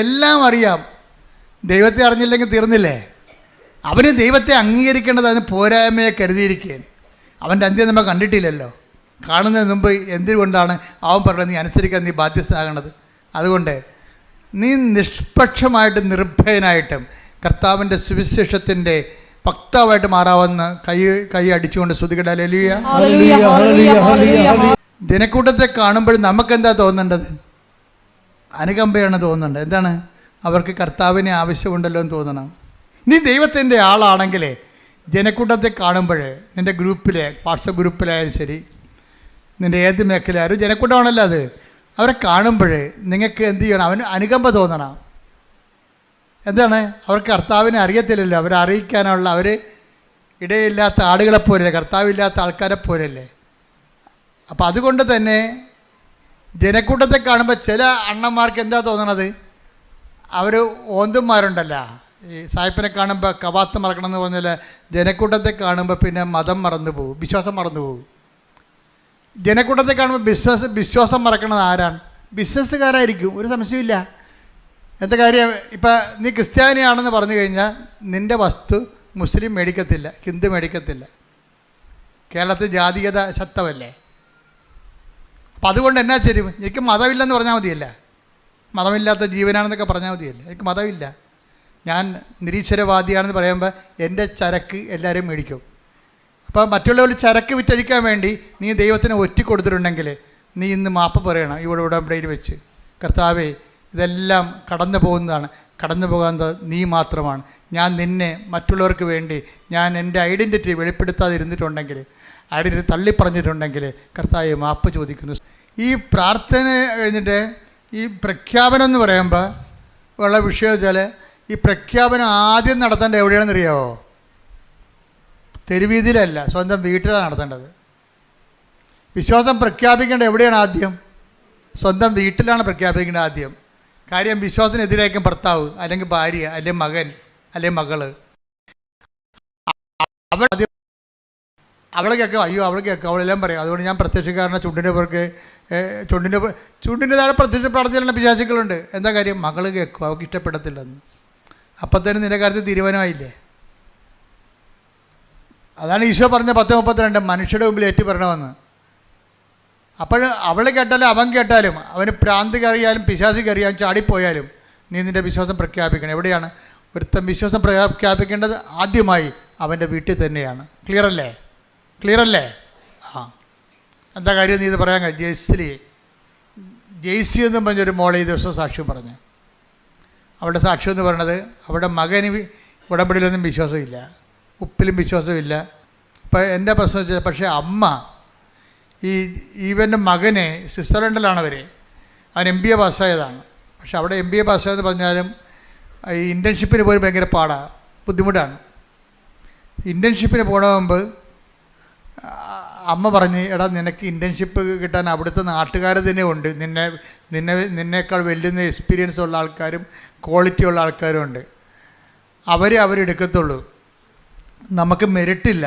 എല്ലാം അറിയാം, ദൈവത്തെ അറിഞ്ഞില്ലെങ്കിൽ തീർന്നില്ലേ? അവന് ദൈവത്തെ അംഗീകരിക്കേണ്ടത് അതിന് പോരായ്മയെ കരുതിയിരിക്കുകയാണ്. അവൻ്റെ അന്ത്യം നമ്മൾ കണ്ടിട്ടില്ലല്ലോ. കാണുന്നതിന് മുമ്പ് എന്തുകൊണ്ടാണ് അവൻ പറയുന്നത് നീ അനുസരിക്കാൻ നീ ബാധ്യസ്ഥനാകണത്? അതുകൊണ്ട് നീ നിഷ്പക്ഷമായിട്ടും നിർഭയനായിട്ടും കർത്താവിൻ്റെ സുവിശേഷത്തിൻ്റെ വക്താവായിട്ട് മാറാമെന്ന് കൈ അടിച്ചുകൊണ്ട് സ്തുതിക്കട്ടെ. ഹല്ലേലൂയ. ദിനക്കൂട്ടത്തെ കാണുമ്പോൾ നമുക്കെന്താ തോന്നേണ്ടത്? അനുകമ്പയാണ് തോന്നുന്നുണ്ട്. എന്താണ്? അവർക്ക് കർത്താവിനെ ആവശ്യമുണ്ടല്ലോ എന്ന് തോന്നണം. നീ ദൈവത്തിൻ്റെ ആളാണെങ്കിലേ ജനക്കൂട്ടത്തെ കാണുമ്പോൾ, നിൻ്റെ ഗ്രൂപ്പിലെ വാട്സപ്പ് ഗ്രൂപ്പിലായാലും ശരി, നിൻ്റെ ഏത് മേഖലയായാലും ജനക്കൂട്ടമാണല്ലോ അത്, അവരെ കാണുമ്പോൾ നിങ്ങൾക്ക് എന്ത് ചെയ്യണം? അവന് അനുകമ്പ തോന്നണം. എന്താണ്? അവർക്ക് കർത്താവിനെ അറിയത്തില്ലല്ലോ, അവരെ അറിയിക്കാനുള്ള അവർ ഇടയില്ലാത്ത ആടുകളെപ്പോലല്ലേ, കർത്താവില്ലാത്ത ആൾക്കാരെ പോലല്ലേ. അപ്പം അതുകൊണ്ട് തന്നെ ജനക്കൂട്ടത്തെ കാണുമ്പോൾ ചില അണ്ണന്മാർക്ക് എന്താ തോന്നണത്? അവർ ഓന്തുമാരുണ്ടല്ലോ, ഈ സായിപ്പിനെ കാണുമ്പോൾ കവാത്ത് മറക്കണം എന്ന് പറഞ്ഞാൽ ജനക്കൂട്ടത്തെ കാണുമ്പോൾ പിന്നെ മതം മറന്നു പോകും, വിശ്വാസം മറന്നു പോകും. ജനക്കൂട്ടത്തെ കാണുമ്പോൾ വിശ്വാസം മറക്കണത് ആരാണ്? ബിസിനസ്സുകാരായിരിക്കും, ഒരു സംശയമില്ല. എന്താ കാര്യം? ഇപ്പം നീ ക്രിസ്ത്യാനിയാണെന്ന് പറഞ്ഞു കഴിഞ്ഞാൽ നിൻ്റെ വസ്തു മുസ്ലിം മേടിക്കത്തില്ല, ഹിന്ദു മേടിക്കത്തില്ല. കേരളത്തിൽ ജാതീയത ശക്തമല്ലേ. അപ്പം അതുകൊണ്ട് എന്നാ ശരി, എനിക്ക് മതമില്ലെന്ന് പറഞ്ഞാൽ മതിയല്ല, മതമില്ലാത്ത ജീവനാണെന്നൊക്കെ പറഞ്ഞാൽ മതിയല്ലേ. എനിക്ക് മതമില്ല, ഞാൻ നിരീശ്വരവാദിയാണെന്ന് പറയുമ്പോൾ എൻ്റെ ചരക്ക് എല്ലാവരും മേടിക്കും. അപ്പോൾ മറ്റുള്ളവർ ചരക്ക് വിറ്റഴിക്കാൻ വേണ്ടി നീ ദൈവത്തിന് ഒറ്റിക്കൊടുത്തിട്ടുണ്ടെങ്കിൽ നീ ഇന്ന് മാപ്പ് പറയണം ഇവിടെ ഉടമ്പടിയിൽ വെച്ച്. കർത്താവേ, ഇതെല്ലാം കടന്നു പോകുന്നതാണ്, കടന്നു പോകാത്തത് നീ മാത്രമാണ്. ഞാൻ നിന്നെ മറ്റുള്ളവർക്ക് വേണ്ടി ഞാൻ എൻ്റെ ഐഡൻറ്റിറ്റി വെളിപ്പെടുത്താതിരുന്നിട്ടുണ്ടെങ്കിൽ, ഐഡൻറ്റിറ്റി തള്ളിപ്പറഞ്ഞിട്ടുണ്ടെങ്കിൽ കർത്താവേ മാപ്പ് ചോദിക്കുന്നു. ഈ പ്രാർത്ഥന കഴിഞ്ഞിട്ട് ഈ പ്രഖ്യാപനം എന്ന് പറയുമ്പോൾ ഉള്ള വിഷയം വെച്ചാൽ, ഈ പ്രഖ്യാപനം ആദ്യം നടത്തേണ്ടത് എവിടെയാണെന്ന് അറിയാമോ? തെരുവീതിയിലല്ല, സ്വന്തം വീട്ടിലാണ് നടത്തേണ്ടത്. വിശ്വാസം പ്രഖ്യാപിക്കേണ്ടത് എവിടെയാണ്? ആദ്യം സ്വന്തം വീട്ടിലാണ് പ്രഖ്യാപിക്കേണ്ടത് ആദ്യം. കാര്യം വിശ്വാസത്തിനെതിരായിരിക്കും ഭർത്താവ്, അല്ലെങ്കിൽ ഭാര്യ, അല്ലെങ്കിൽ മകൻ, അല്ലെങ്കിൽ മകള്. അവളെ കേൾക്കും, അയ്യോ അവൾ കേൾക്കും, അവളെല്ലാം പറയും. അതുകൊണ്ട് ഞാൻ പ്രത്യക്ഷക്കാരനെ ചുണ്ടിൻ്റെ താഴെ പ്രത്യക്ഷ പ്രാർത്ഥിച്ചുള്ള വിശ്വാസികളുണ്ട്. എന്താ കാര്യം? മകള് കേൾക്കും, അവൾക്ക് ഇഷ്ടപ്പെടത്തില്ലെന്ന്. അപ്പം തന്നെ നിന്റെ കാര്യത്തിൽ തീരുമാനമായില്ലേ? അതാണ് ഈശോ പറഞ്ഞ 10:32 മനുഷ്യരുടെ മുമ്പിൽ ഏറ്റു പറയണമെന്ന്. അപ്പോൾ അവൾ കേട്ടാലും അവൻ കേട്ടാലും, അവന് പ്രാന്തി കയറിയാലും പിശാചി കയറിയാലും ചാടിപ്പോയാലും നീ നിൻ്റെ വിശ്വാസം പ്രഖ്യാപിക്കണം. എവിടെയാണ്? ഒരുത്തൻ വിശ്വാസം പ്രഖ്യാപിക്കേണ്ടത് ആദ്യമായി അവൻ്റെ വീട്ടിൽ തന്നെയാണ്. ക്ലിയർ അല്ലേ? ആ, എന്താ കാര്യം നീ ഇത് പറയാൻ? ജെയ്സി എന്ന് പറഞ്ഞൊരു മോളെ ഈ ദിവസം സാക്ഷ്യം പറഞ്ഞു. അവളുടെ സാക്ഷ്യം എന്ന് പറയുന്നത്, അവളുടെ മകന് ഉടമ്പടിയിലൊന്നും വിശ്വാസമില്ല, ഉപ്പിലും വിശ്വാസമില്ല. ഇപ്പം എൻ്റെ പ്രശ്നം വെച്ചാൽ, പക്ഷേ അമ്മ ഇവൻ്റെ മകനെ സ്വിറ്റ്സർലൻഡിലാണ് അവൻ MBA പാസ്സായതാണ്. പക്ഷെ അവിടെ MBA പാസ്സായെന്ന് പറഞ്ഞാലും ഈ ഇൻറ്റേൺഷിപ്പിന് പോലും ഭയങ്കര ബുദ്ധിമുട്ടാണ്. ഇൻറ്റേൺഷിപ്പിന് പോകണ മുമ്പ് അമ്മ പറഞ്ഞ്, എടാ നിനക്ക് ഇൻറ്റേൺഷിപ്പ് കിട്ടാൻ അവിടുത്തെ നാട്ടുകാർ തന്നെ ഉണ്ട്, നിന്നേക്കാൾ വലിയ എക്സ്പീരിയൻസ് ഉള്ള ആൾക്കാരും ക്വാളിറ്റി ഉള്ള ആൾക്കാരും ഉണ്ട്, അവരെടുക്കത്തുള്ളൂ, നമുക്ക് മെറിറ്റില്ല.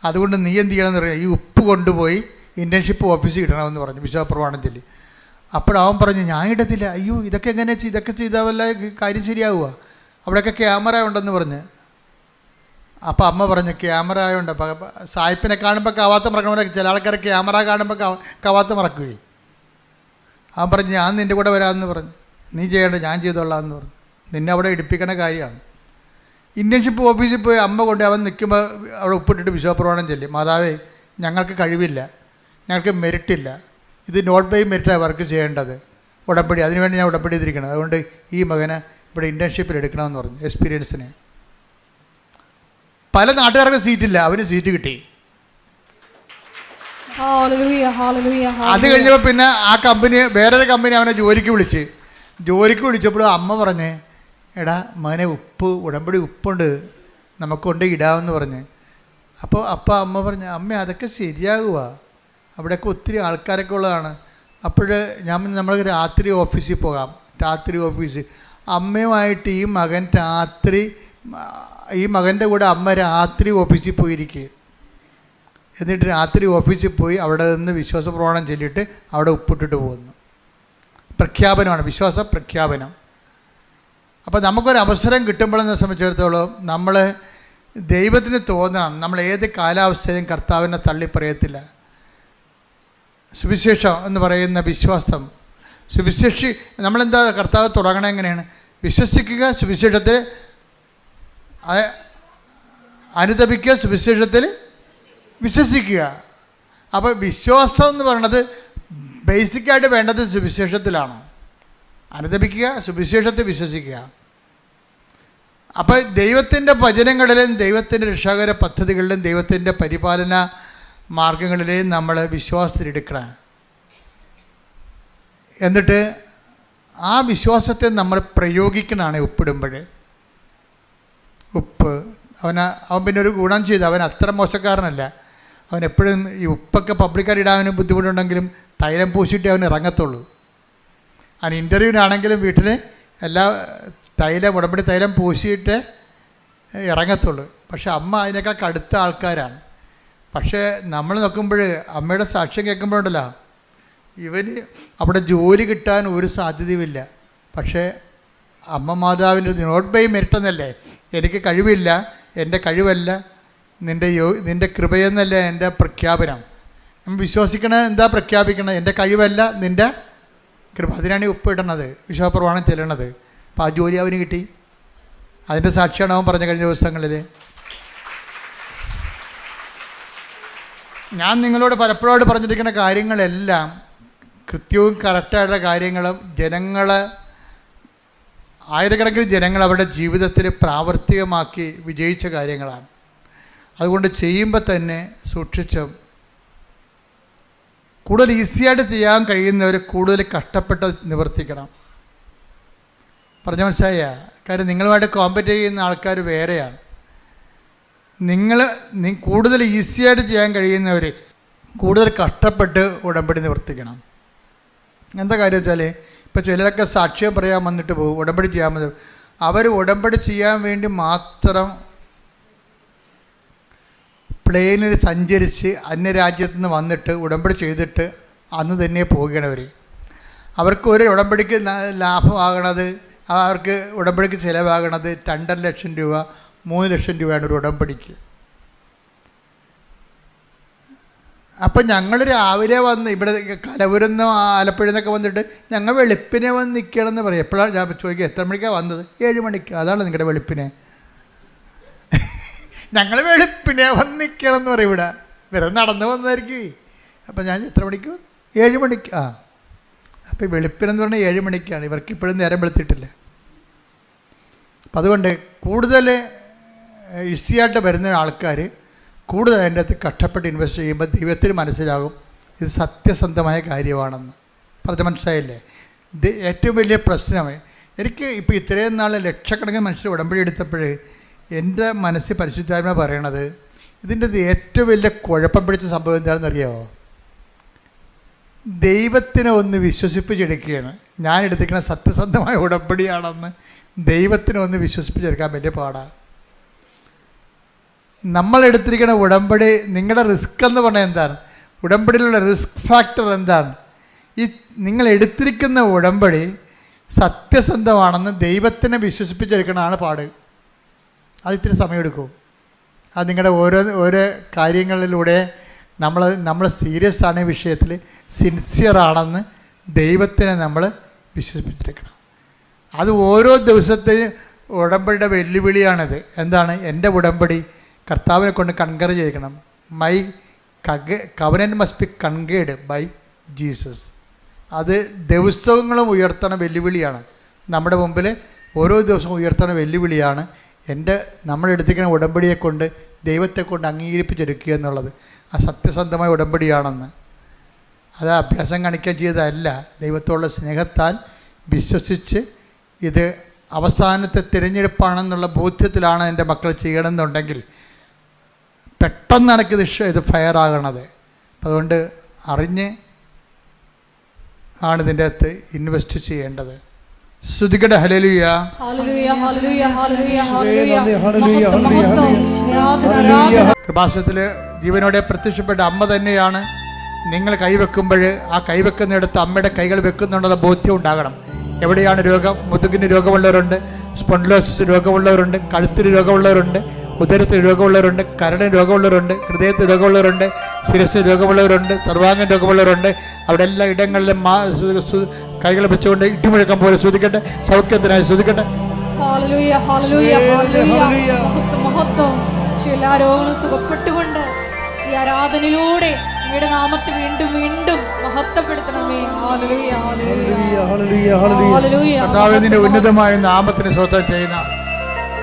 അതുകൊണ്ട് നീ എന്ത് ചെയ്യണമെന്ന് പറയാം, ഈ ഉപ്പ് കൊണ്ടുപോയി ഇൻറ്റേൺഷിപ്പ് ഓഫീസിൽ ഇടണമെന്ന് പറഞ്ഞു, വിശ്വാസപ്രമാണം ചൊല്ലി. അപ്പോഴവൻ പറഞ്ഞു, ഞാൻ ഇടത്തില്ല. അയ്യോ, ഇതൊക്കെ ചെയ്താൽ വല്ല കാര്യം ശരിയാവുക, അവിടെയൊക്കെ ക്യാമറ ഉണ്ടെന്ന് പറഞ്ഞ്. അപ്പോൾ അമ്മ പറഞ്ഞു, ക്യാമറ ആയതുകൊണ്ട് സായിപ്പിനെ കാണുമ്പോൾ കവാത്ത് മറക്കണ, ചില ആൾക്കാർ ക്യാമറ കാണുമ്പോൾ കവാത്ത് മറക്കുകയും. അവൻ പറഞ്ഞു, ഞാൻ നിൻ്റെ കൂടെ വരാമെന്ന് പറഞ്ഞു. നീ ചെയ്യേണ്ട, ഞാൻ ചെയ്തോളാം എന്ന് പറഞ്ഞു. നിന്നെ അവിടെ ഇടിപ്പിക്കണ കാര്യമാണ്. ഇൻറ്റേൺഷിപ്പ് ഓഫീസിൽ പോയി അമ്മ കൊണ്ട് അവൻ നിൽക്കുമ്പോൾ അവിടെ ഉപ്പിട്ടിട്ട് വിശ്വാസപ്രമാണം ചൊല്ലി, മാതാവേ ഞങ്ങൾക്ക് കഴിവില്ല, ഞങ്ങൾക്ക് മെറിറ്റില്ല, ഇത് നോട്ട് ബൈ മെറിറ്റാണ് വർക്ക് ചെയ്യേണ്ടത്, ഉടമ്പടി അതിനുവേണ്ടി ഞാൻ ഉടമ്പടി ചെയ്തിരിക്കണം, അതുകൊണ്ട് ഈ മകനെ ഇവിടെ ഇൻറ്റേൺഷിപ്പിൽ എടുക്കണമെന്ന് പറഞ്ഞു, എക്സ്പീരിയൻസിന്. പല നാട്ടുകാർക്ക് സീറ്റില്ല, അവന് സീറ്റ് കിട്ടി. അത് കഴിഞ്ഞപ്പോൾ പിന്നെ ആ കമ്പനി, വേറൊരു കമ്പനി അവനെ ജോലിക്ക് വിളിച്ചപ്പോൾ അമ്മ പറഞ്ഞേ, എടാ മകനെ ഉടമ്പടി ഉപ്പുണ്ട്, നമുക്കൊണ്ട് ഇടാമെന്ന് പറഞ്ഞ്. അപ്പോൾ അമ്മ പറഞ്ഞു, അമ്മ അതൊക്കെ ശരിയാകുക, അവിടെയൊക്കെ ഒത്തിരി ആൾക്കാരൊക്കെ ഉള്ളതാണ്. അപ്പോൾ നമ്മൾ രാത്രി ഓഫീസിൽ പോകാം, രാത്രി ഓഫീസ് അമ്മയുമായിട്ട് ഈ മകൻ്റെ കൂടെ അമ്മ രാത്രി ഓഫീസിൽ പോയിരിക്കുക. എന്നിട്ട് രാത്രി ഓഫീസിൽ പോയി അവിടെ നിന്ന് വിശ്വാസപ്രമാണം ചൊല്ലിയിട്ട് അവിടെ ഉപ്പിട്ടിട്ട് പോകുന്നു. പ്രഖ്യാപനമാണ്, വിശ്വാസ പ്രഖ്യാപനം. അപ്പോൾ നമുക്കൊരു അവസരം കിട്ടുമ്പോഴെന്നെ സംബന്ധിച്ചിടത്തോളം നമ്മൾ ദൈവത്തിന് തോന്നാം, നമ്മൾ ഏത് കാലാവസ്ഥയിലും കർത്താവിനെ തള്ളിപ്പറയത്തില്ല. സുവിശേഷം എന്ന് പറയുന്ന വിശ്വാസം, നമ്മളെന്താ കർത്താവ് തുടങ്ങണം എങ്ങനെയാണ്? വിശ്വസിക്കുക, സുവിശേഷത്തിൽ അനുദപിക്കുക, സുവിശേഷത്തിൽ വിശ്വസിക്കുക. അപ്പോൾ വിശ്വാസം എന്ന് പറയുന്നത് ബേസിക്കായിട്ട് വേണ്ടത് സുവിശേഷത്തിലാണ്. അനുദപിക്കുക, സുവിശേഷത്തെ വിശ്വസിക്കുക. അപ്പോൾ ദൈവത്തിൻ്റെ വചനങ്ങളിലും ദൈവത്തിൻ്റെ രക്ഷാകര പദ്ധതികളിലും ദൈവത്തിൻ്റെ പരിപാലന മാർഗങ്ങളിലെയും നമ്മൾ വിശ്വാസത്തിലെടുക്കണം. എന്നിട്ട് ആ വിശ്വാസത്തെ നമ്മൾ പ്രയോഗിക്കണമാണ് ഉപ്പിടുമ്പോൾ. ഉപ്പ് അവൻ പിന്നെ ഒരു ഗുണം ചെയ്തു, അവൻ അത്ര മോശക്കാരനല്ല. അവൻ എപ്പോഴും ഈ ഉപ്പൊക്കെ പബ്ലിക്കായിട്ട് ഇടാൻ ബുദ്ധിമുട്ടുണ്ടെങ്കിലും തൈലം പൂശിയിട്ടേ അവൻ ഇറങ്ങത്തുള്ളൂ. അവൻ ഇൻ്റർവ്യൂവിനാണെങ്കിലും വീട്ടിൽ എല്ലാ ഉടമ്പടി തൈലം പൂശിയിട്ട് ഇറങ്ങത്തുള്ളൂ. പക്ഷെ അമ്മ അതിനേക്കാൾ കടുത്ത ആൾക്കാരാണ്. പക്ഷേ നമ്മൾ നോക്കുമ്പോൾ അമ്മയുടെ സാക്ഷ്യം കേൾക്കുമ്പോഴുണ്ടല്ലോ, ഇവന് അവിടെ ജോലി കിട്ടാൻ ഒരു സാധ്യതയുമില്ല. പക്ഷേ അമ്മ മാതാവിൻ്റെ നോട്ട് ബൈ മെറിറ്റ് എന്നല്ലേ, എനിക്ക് കഴിവില്ല, എൻ്റെ കഴിവല്ല, നിൻ്റെ കൃപയെന്നല്ല എൻ്റെ പ്രഖ്യാപനം. നമ്മൾ വിശ്വസിക്കണത് എന്താ പ്രഖ്യാപിക്കണത്? എൻ്റെ കഴിവല്ല, നിൻ്റെ കൃപ. അതിനാണ് ഈ ഉപ്പിടണത്, വിശ്വാസപ്രമാണം ചെല്ലണത്. അപ്പോൾ ആ ജോലി അവന് കിട്ടി. അതിൻ്റെ സാക്ഷിയാണ് അവൻ പറഞ്ഞ കഴിഞ്ഞ ദിവസങ്ങളിൽ. ഞാൻ നിങ്ങളോട് പലപ്പോഴായിട്ട് പറഞ്ഞിരിക്കുന്ന കാര്യങ്ങളെല്ലാം കൃത്യവും കറക്റ്റായിട്ടുള്ള കാര്യങ്ങളും ആയിരക്കണക്കിന് ജനങ്ങൾ അവരുടെ ജീവിതത്തിൽ പ്രാവർത്തികമാക്കി വിജയിച്ച കാര്യങ്ങളാണ്. അതുകൊണ്ട് ചെയ്യുമ്പോൾ തന്നെ സൂക്ഷിച്ചും കൂടുതൽ ഈസിയായിട്ട് ചെയ്യാൻ കഴിയുന്നവർ കൂടുതൽ കഷ്ടപ്പെട്ട് നിവർത്തിക്കണം. പറഞ്ഞ മനസ്സിലായ കാര്യം, നിങ്ങളുമായിട്ട് കോമ്പറ്റ് ചെയ്യുന്ന ആൾക്കാർ വേറെയാണ്. കൂടുതൽ ഈസിയായിട്ട് ചെയ്യാൻ കഴിയുന്നവർ കൂടുതൽ കഷ്ടപ്പെട്ട് ഉടമ്പടി നിവർത്തിക്കണം. എന്താ കാര്യം വെച്ചാൽ, ഇപ്പോൾ ചിലരൊക്കെ സാക്ഷ്യം പറയാൻ വന്നിട്ട് പോകും, ഉടമ്പടി ചെയ്യാൻ വന്നു. അവർ ഉടമ്പടി ചെയ്യാൻ വേണ്ടി മാത്രം പ്ലെയിനിൽ സഞ്ചരിച്ച് അന്യരാജ്യത്തു നിന്ന് വന്നിട്ട് ഉടമ്പടി ചെയ്തിട്ട് അന്ന് തന്നെ പോകുകയാണ്. അവർക്ക് ഒരു ഉടമ്പടിക്ക് ലാഭമാകണത്, അവർക്ക് ഉടമ്പടിക്ക് ചിലവാകണത് 2.5 ലക്ഷം രൂപ 3 ലക്ഷം രൂപയാണ് ഒരു ഉടമ്പടിക്ക്. അപ്പം ഞങ്ങൾ രാവിലെ വന്ന് ഇവിടെ കലവൂരിൽ ആലപ്പുഴയിൽ നിന്നൊക്കെ വന്നിട്ട് ഞങ്ങൾ വെളുപ്പിനെ വന്ന് നിൽക്കണമെന്ന് പറയും. എപ്പോഴാണ് ഞാൻ ചോദിക്കുക, എത്ര മണിക്കാണ് വന്നത്? 7 മണിക്ക്. അതാണ് നിങ്ങളുടെ വെളുപ്പിനെ. ഞങ്ങൾ വെളുപ്പിനെ വന്ന് നിൽക്കണം എന്ന് പറയും. ഇവിടെ വെറുതെ നടന്ന് വന്നതായിരിക്കും. അപ്പം ഞാൻ എത്ര മണിക്ക്? 7 മണിക്ക്. അപ്പോൾ വെളുപ്പിനെന്ന് പറഞ്ഞാൽ 7 മണിക്കാണ്. ഇവർക്ക് ഇപ്പോഴും നേരം വെളുത്തിട്ടില്ല. അപ്പം അതുകൊണ്ട് കൂടുതൽ ഈസിയായിട്ട് വരുന്ന ആൾക്കാർ കൂടുതൽ അതിൻ്റെ അകത്ത് കഷ്ടപ്പെട്ട് ഇൻവെസ്റ്റ് ചെയ്യുമ്പോൾ ദൈവത്തിന് മനസ്സിലാകും ഇത് സത്യസന്ധമായ കാര്യമാണെന്ന്. പറഞ്ഞ മനസ്സിലായില്ലേ? ഇത് ഏറ്റവും വലിയ പ്രശ്നമേ. എനിക്ക് ഇപ്പോൾ ഇത്രയും നാൾ ലക്ഷക്കണക്കിന് മനുഷ്യർ ഉടമ്പടി എടുത്തപ്പോൾ എൻ്റെ മനസ്സിൽ പരിശുദ്ധാത്മ പറയണത്, ഇതിൻ്റെ ഏറ്റവും വലിയ കുഴപ്പം പിടിച്ച സംഭവം എന്താണെന്ന് അറിയാമോ? ദൈവത്തിനെ ഒന്ന് വിശ്വസിപ്പിച്ചെടുക്കുകയാണ്. ഞാൻ എടുത്തിരിക്കുന്ന സത്യസന്ധമായ ഉടമ്പടിയാണെന്ന് ദൈവത്തിനെ ഒന്ന് വിശ്വസിപ്പിച്ചെടുക്കാൻ വലിയ പാടാണ്. നമ്മളെടുത്തിരിക്കുന്ന ഉടമ്പടി, നിങ്ങളുടെ റിസ്ക് എന്ന് പറഞ്ഞാൽ എന്താണ്? ഉടമ്പടിയിലുള്ള റിസ്ക് ഫാക്ടർ എന്താണ്? ഈ നിങ്ങൾ എടുത്തിരിക്കുന്ന ഉടമ്പടി സത്യസന്ധമാണെന്ന് ദൈവത്തിനെ വിശ്വസിപ്പിച്ചെടുക്കണതാണ് പാട്. അത് ഇത്തിരി സമയമെടുക്കും. അത് നിങ്ങളുടെ ഓരോ കാര്യങ്ങളിലൂടെ നമ്മൾ സീരിയസ് ആണ് ഈ വിഷയത്തിൽ, സിൻസിയറാണെന്ന് ദൈവത്തിനെ നമ്മൾ വിശ്വസിപ്പിച്ചെടുക്കണം. അത് ഓരോ ദിവസത്തെയും ഉടമ്പടിയുടെ വെല്ലുവിളിയാണിത്. എന്താണ്? എൻ്റെ ഉടമ്പടി കർത്താവിനെ കൊണ്ട് കൺകർ ചെയ്യിക്കണം. My covenant must be concurred by Jesus. അത് ദിവസങ്ങളും ഉയർത്തണ വെല്ലുവിളിയാണ്. നമ്മുടെ മുമ്പിൽ ഓരോ ദിവസവും ഉയർത്തണ വെല്ലുവിളിയാണ് നമ്മളെടുത്തിരിക്കുന്ന ഉടമ്പടിയെ കൊണ്ട് ദൈവത്തെ കൊണ്ട് അംഗീകരിപ്പിച്ചെടുക്കുക എന്നുള്ളത്. ആ സത്യസന്ധമായ ഉടമ്പടിയാണെന്ന്. അത് അഭ്യാസം കാണിക്കാൻ ചെയ്തതല്ല, ദൈവത്തോടുള്ള സ്നേഹത്താൽ വിശ്വസിച്ച് ഇത് അവസാനത്തെ തിരഞ്ഞെടുപ്പാണെന്നുള്ള ബോധ്യത്തിലാണ് എൻ്റെ മക്കൾ ചെയ്യണമെന്നുണ്ടെങ്കിൽ പെട്ടെന്ന് ഇത് ഫയറാകണത്. അതുകൊണ്ട് അറിഞ്ഞ് ആണ് ഇതിൻ്റെ അകത്ത് ഇൻവെസ്റ്റ് ചെയ്യേണ്ടത്. സ്തുതിക്കട്ടെ. Hallelujah, hallelujah, hallelujah, hallelujah, hallelujah. കൃപാസനത്തിൽ ജീവനോടെ പ്രത്യക്ഷപ്പെട്ട അമ്മ തന്നെയാണ്. നിങ്ങൾ കൈവെക്കുമ്പോൾ ആ കൈവെക്കുന്നിടത്ത് അമ്മയുടെ കൈകൾ വെക്കുന്നുണ്ടെന്ന ബോധ്യം ഉണ്ടാകണം. എവിടെയാണ് രോഗം? മുതുകിന് രോഗമുള്ളവരുണ്ട്, സ്പോണ്ടിലോസിസ് രോഗമുള്ളവരുണ്ട്, കഴുത്തിന് രോഗമുള്ളവരുണ്ട്, ഉദരത്തിന് രോഗമുള്ളവരുണ്ട്, കരളിന് രോഗമുള്ളവരുണ്ട്, ഹൃദയത്തിന് രോഗമുള്ളവരുണ്ട്, ശിരസിന് രോഗമുള്ളവരുണ്ട്, സർവാംഗം രോഗമുള്ളവരുണ്ട്. അവിടെ എല്ലാ ഇടങ്ങളിലും കൈകൾ വെച്ചുകൊണ്ട് ഇടിമുഴക്കം പോലെ ശ്രദ്ധിക്കട്ടെ, സൗഖ്യത്തിനായി ശ്രദ്ധിക്കട്ടെ. എല്ലാ രോഗങ്ങളും സുഖപ്പെട്ടുകൊണ്ട് ഈ ആരാധനയിലൂടെ അങ്ങയുടെ നാമത്തെ വീണ്ടും വീണ്ടും മഹത്വപ്പെടുത്തണമേ. Hallelujah, hallelujah, hallelujah. കർത്താവേ, നിന്റെ ഉന്നതമായ നാമത്തിന് സ്വന്തം ചെയ്യുന്ന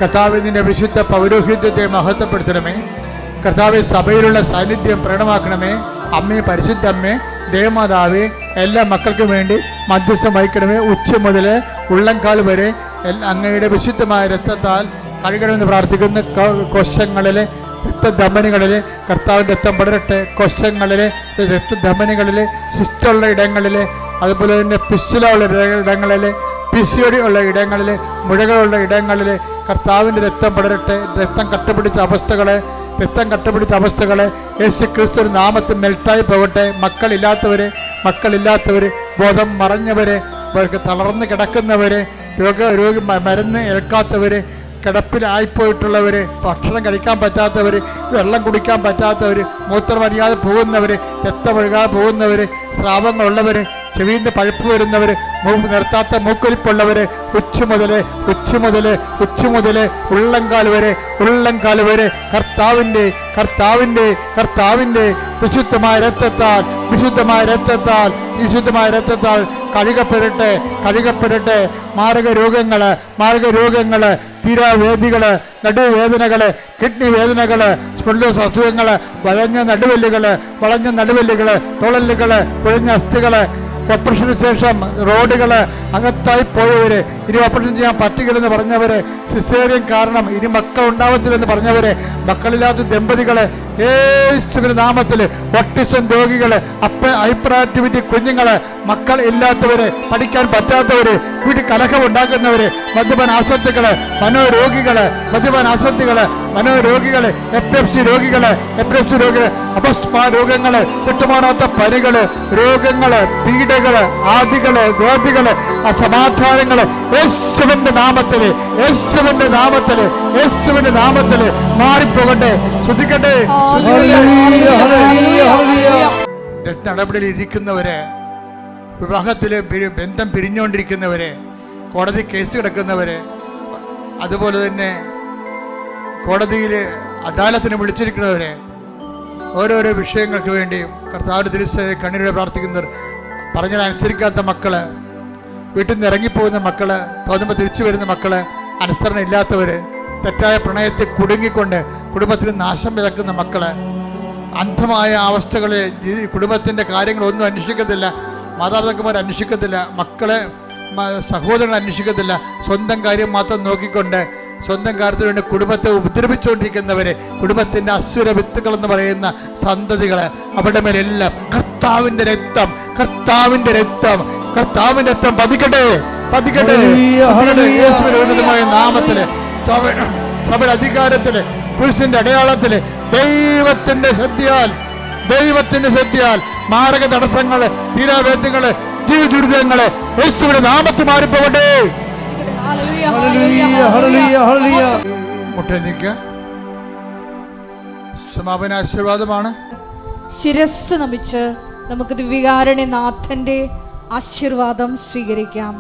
കർത്താവേ, നിന്റെ വിശുദ്ധ പൗരോഹിത്യത്തെ മഹത്വപ്പെടുത്തണമേ. കർത്താവേ, സഭയിലുള്ള സാന്നിധ്യം പ്രകടമാക്കണമേ. അമ്മേ, പരിശുദ്ധ അമ്മേ, ദേവമാതാവേ, എല്ലാ മക്കൾക്കും വേണ്ടി മധ്യസ്ഥം വഹിക്കണമേ. ഉച്ച മുതൽ ഉള്ളംകാൽ വരെ അങ്ങയുടെ വിശുദ്ധമായ രക്തത്താൽ കഴുകണമെന്ന് പ്രാർത്ഥിക്കുന്ന കോശങ്ങളിലെ രക്തധമനികളിലെ കർത്താവിൻ്റെ രക്തം പടരട്ടെ. കോശങ്ങളിലെ രക്തധമനികളിലെ ശിഷ്ടമുള്ള ഇടങ്ങളിലെ, അതുപോലെ തന്നെ പിസ്സുലുള്ള ഇടങ്ങളിലെ, പിസിയോടി ഉള്ള ഇടങ്ങളിലെ, മുഴകളുള്ള ഇടങ്ങളിലെ കർത്താവിൻ്റെ രക്തം പടരട്ടെ. രക്തം കട്ടപിടിച്ച അവസ്ഥകളെ യേശു ക്രിസ്തു നാമത്തിൽ മെൽട്ടായി പോകട്ടെ. മക്കളില്ലാത്തവർ, ബോധം മറഞ്ഞവരെ, തളർന്ന് കിടക്കുന്നവർ, രോഗി മരുന്ന് ഏൽക്കാത്തവർ, കിടപ്പിലായിപ്പോയിട്ടുള്ളവർ, ഭക്ഷണം കഴിക്കാൻ പറ്റാത്തവർ, വെള്ളം കുടിക്കാൻ പറ്റാത്തവർ, മൂത്രമറിയാതെ പോകുന്നവർ, രക്തമൊഴുകാതെ പോകുന്നവർ, സ്രാവങ്ങളുള്ളവർ, ചെവിന്ന് പഴുപ്പ് വരുന്നവർ, നിർത്താത്ത മൂക്കൊലിപ്പുള്ളവർ, ഉച്ച മുതൽ ഉള്ളംകാൽ വരെ കർത്താവിൻ്റെ വിശുദ്ധമായ രക്തത്താൽ കഴുകപ്പെടട്ടെ. മാരകരോഗങ്ങള്, തീരാവേദികള്, നടുവേദനകള്, കിഡ്നി വേദനകള്, സ്പൊണ്ടിലോസ് അസുഖങ്ങള്, വളഞ്ഞ നടുവല്ലുകള്, തുളലുകള്, കുഴഞ്ഞ അസ്ഥികള്, ഓപ്പറേഷന് ശേഷം റോഡുകള് അകത്തായി പോയവര്, ഇനി ഓപ്പറേഷൻ ചെയ്യാൻ പറ്റുകയില്ലെന്ന് പറഞ്ഞവര്, സിസേറിയൻ കാരണം ഇനി മക്കൾ ഉണ്ടാവത്തില്ലെന്ന് പറഞ്ഞവര്, മക്കളില്ലാത്ത ദമ്പതികള്, യേശുവിന്റെ നാമത്തില്, ഓട്ടിസം രോഗികള്, ഹൈപ്പർ ആക്ടിവിറ്റി കുഞ്ഞുങ്ങള്, മക്കൾ ഇല്ലാത്തവര്, പഠിക്കാൻ പറ്റാത്തവര്, വീട്ടിൽ കലഹം ഉണ്ടാക്കുന്നവര്, മദ്യപാന ആസക്തികള്, മനോരോഗികള്, എപ്പിലെപ്സി രോഗികള്, അപസ്മാ രോഗങ്ങള്, വിട്ടുമാറാത്ത പനികള്, രോഗങ്ങള്, പീഡകള്, ആദികള്, വ്യാധികള്, അസമാധാനങ്ങള്, യേശുവിന്റെ നാമത്തില് മാറിപ്പോകട്ടെ. ശ്രദ്ധിക്കട്ടെ. നടപടിയിൽ ഇരിക്കുന്നവര്, വിവാഹത്തില് ബന്ധം പിരിഞ്ഞുകൊണ്ടിരിക്കുന്നവര്, കോടതി കേസ് കിടക്കുന്നവര്, അതുപോലെ തന്നെ കോടതിയിൽ അദാലത്തിന് വിളിച്ചിരിക്കുന്നവര്, ഓരോരോ വിഷയങ്ങൾക്ക് വേണ്ടിയും കർത്താവിന്റെ തിരുസഭയിൽ കണ്ണീരോടെ പ്രാർത്ഥിക്കുന്നവർ, പറഞ്ഞാൽ അനുസരിക്കാത്ത മക്കള്, വീട്ടിൽ നിന്ന് ഇറങ്ങിപ്പോകുന്ന മക്കള്, തോന്നുമ്പോൾ തിരിച്ചു വരുന്ന മക്കള്, അനുസരണ ഇല്ലാത്തവര്, തെറ്റായ പ്രണയത്തിൽ കുടുങ്ങിക്കൊണ്ട് കുടുംബത്തിന് നാശം വിതക്കുന്ന മക്കള്, അന്ധമായ അവസ്ഥകളിൽ കുടുംബത്തിൻ്റെ കാര്യങ്ങളൊന്നും അന്വേഷിക്കത്തില്ല, മാതാപിതാക്കന്മാർ അന്വേഷിക്കത്തില്ല, മക്കളെ സഹോദരങ്ങൾ അന്വേഷിക്കത്തില്ല, സ്വന്തം കാര്യം മാത്രം നോക്കിക്കൊണ്ട് സ്വന്തം കാര്യത്തിന് വേണ്ടി കുടുംബത്തെ ഉപദ്രവിച്ചുകൊണ്ടിരിക്കുന്നവരെ, കുടുംബത്തിൻ്റെ അസുര വിത്തുകൾ എന്ന് പറയുന്ന സന്തതികള്, അവരുടെ മേലെല്ലാം കർത്താവിന്റെ രക്തം പതിക്കട്ടെ. യേശുവിന്റെ നാമത്തില്, സഭയുടെ അധികാരത്തില്, പുരുഷന്റെ അടയാളത്തില്, ദൈവത്തിന്റെ ശക്തിയാൽ മാരക തടസ്സങ്ങള്, തീരാവേദ്യങ്ങള്, ജീവിതദുരിതങ്ങള് യേശുവിന്റെ നാമത്തിൽ മാറിപ്പോകട്ടെ. മുട്ടനിക്ക സമാപന ആശീർവാദമാണ്. ശിരസ് നമിച്ച് നമുക്ക് ദിവ്യകാരുണ്യനാഥന്റെ ആശീർവാദം സ്വീകരിക്കാം.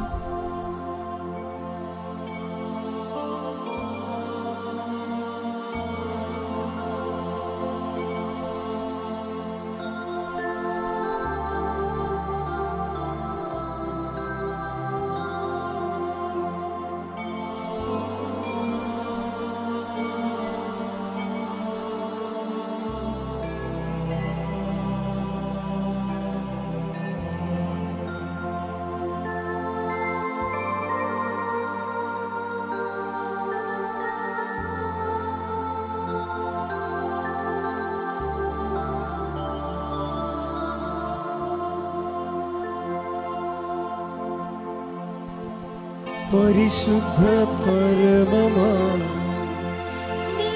പരിശുദ്ധ പരമമാ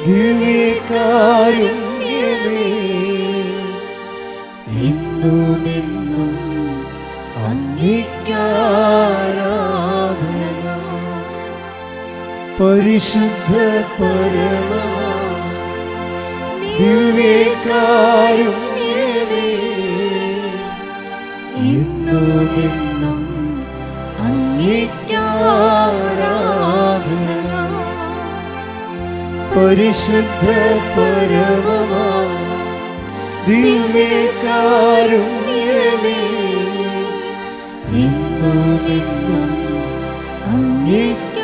ദിവ്യകാരുണ്യമേ, ഇന്നുമെന്നും അങ്ങേയ്ക്കാരാധന. പരിശുദ്ധ പരമമാ ദിവ്യകാരുണ്യമേ, ഇന്നുമെന്നും അങ്ങേയ്ക്കാരാധന. പരിശുദ്ധ പരമമാ ദിവ്യകാരുണ്യമേ എന്നും അങ്ങേയ്ക്കാരാധന.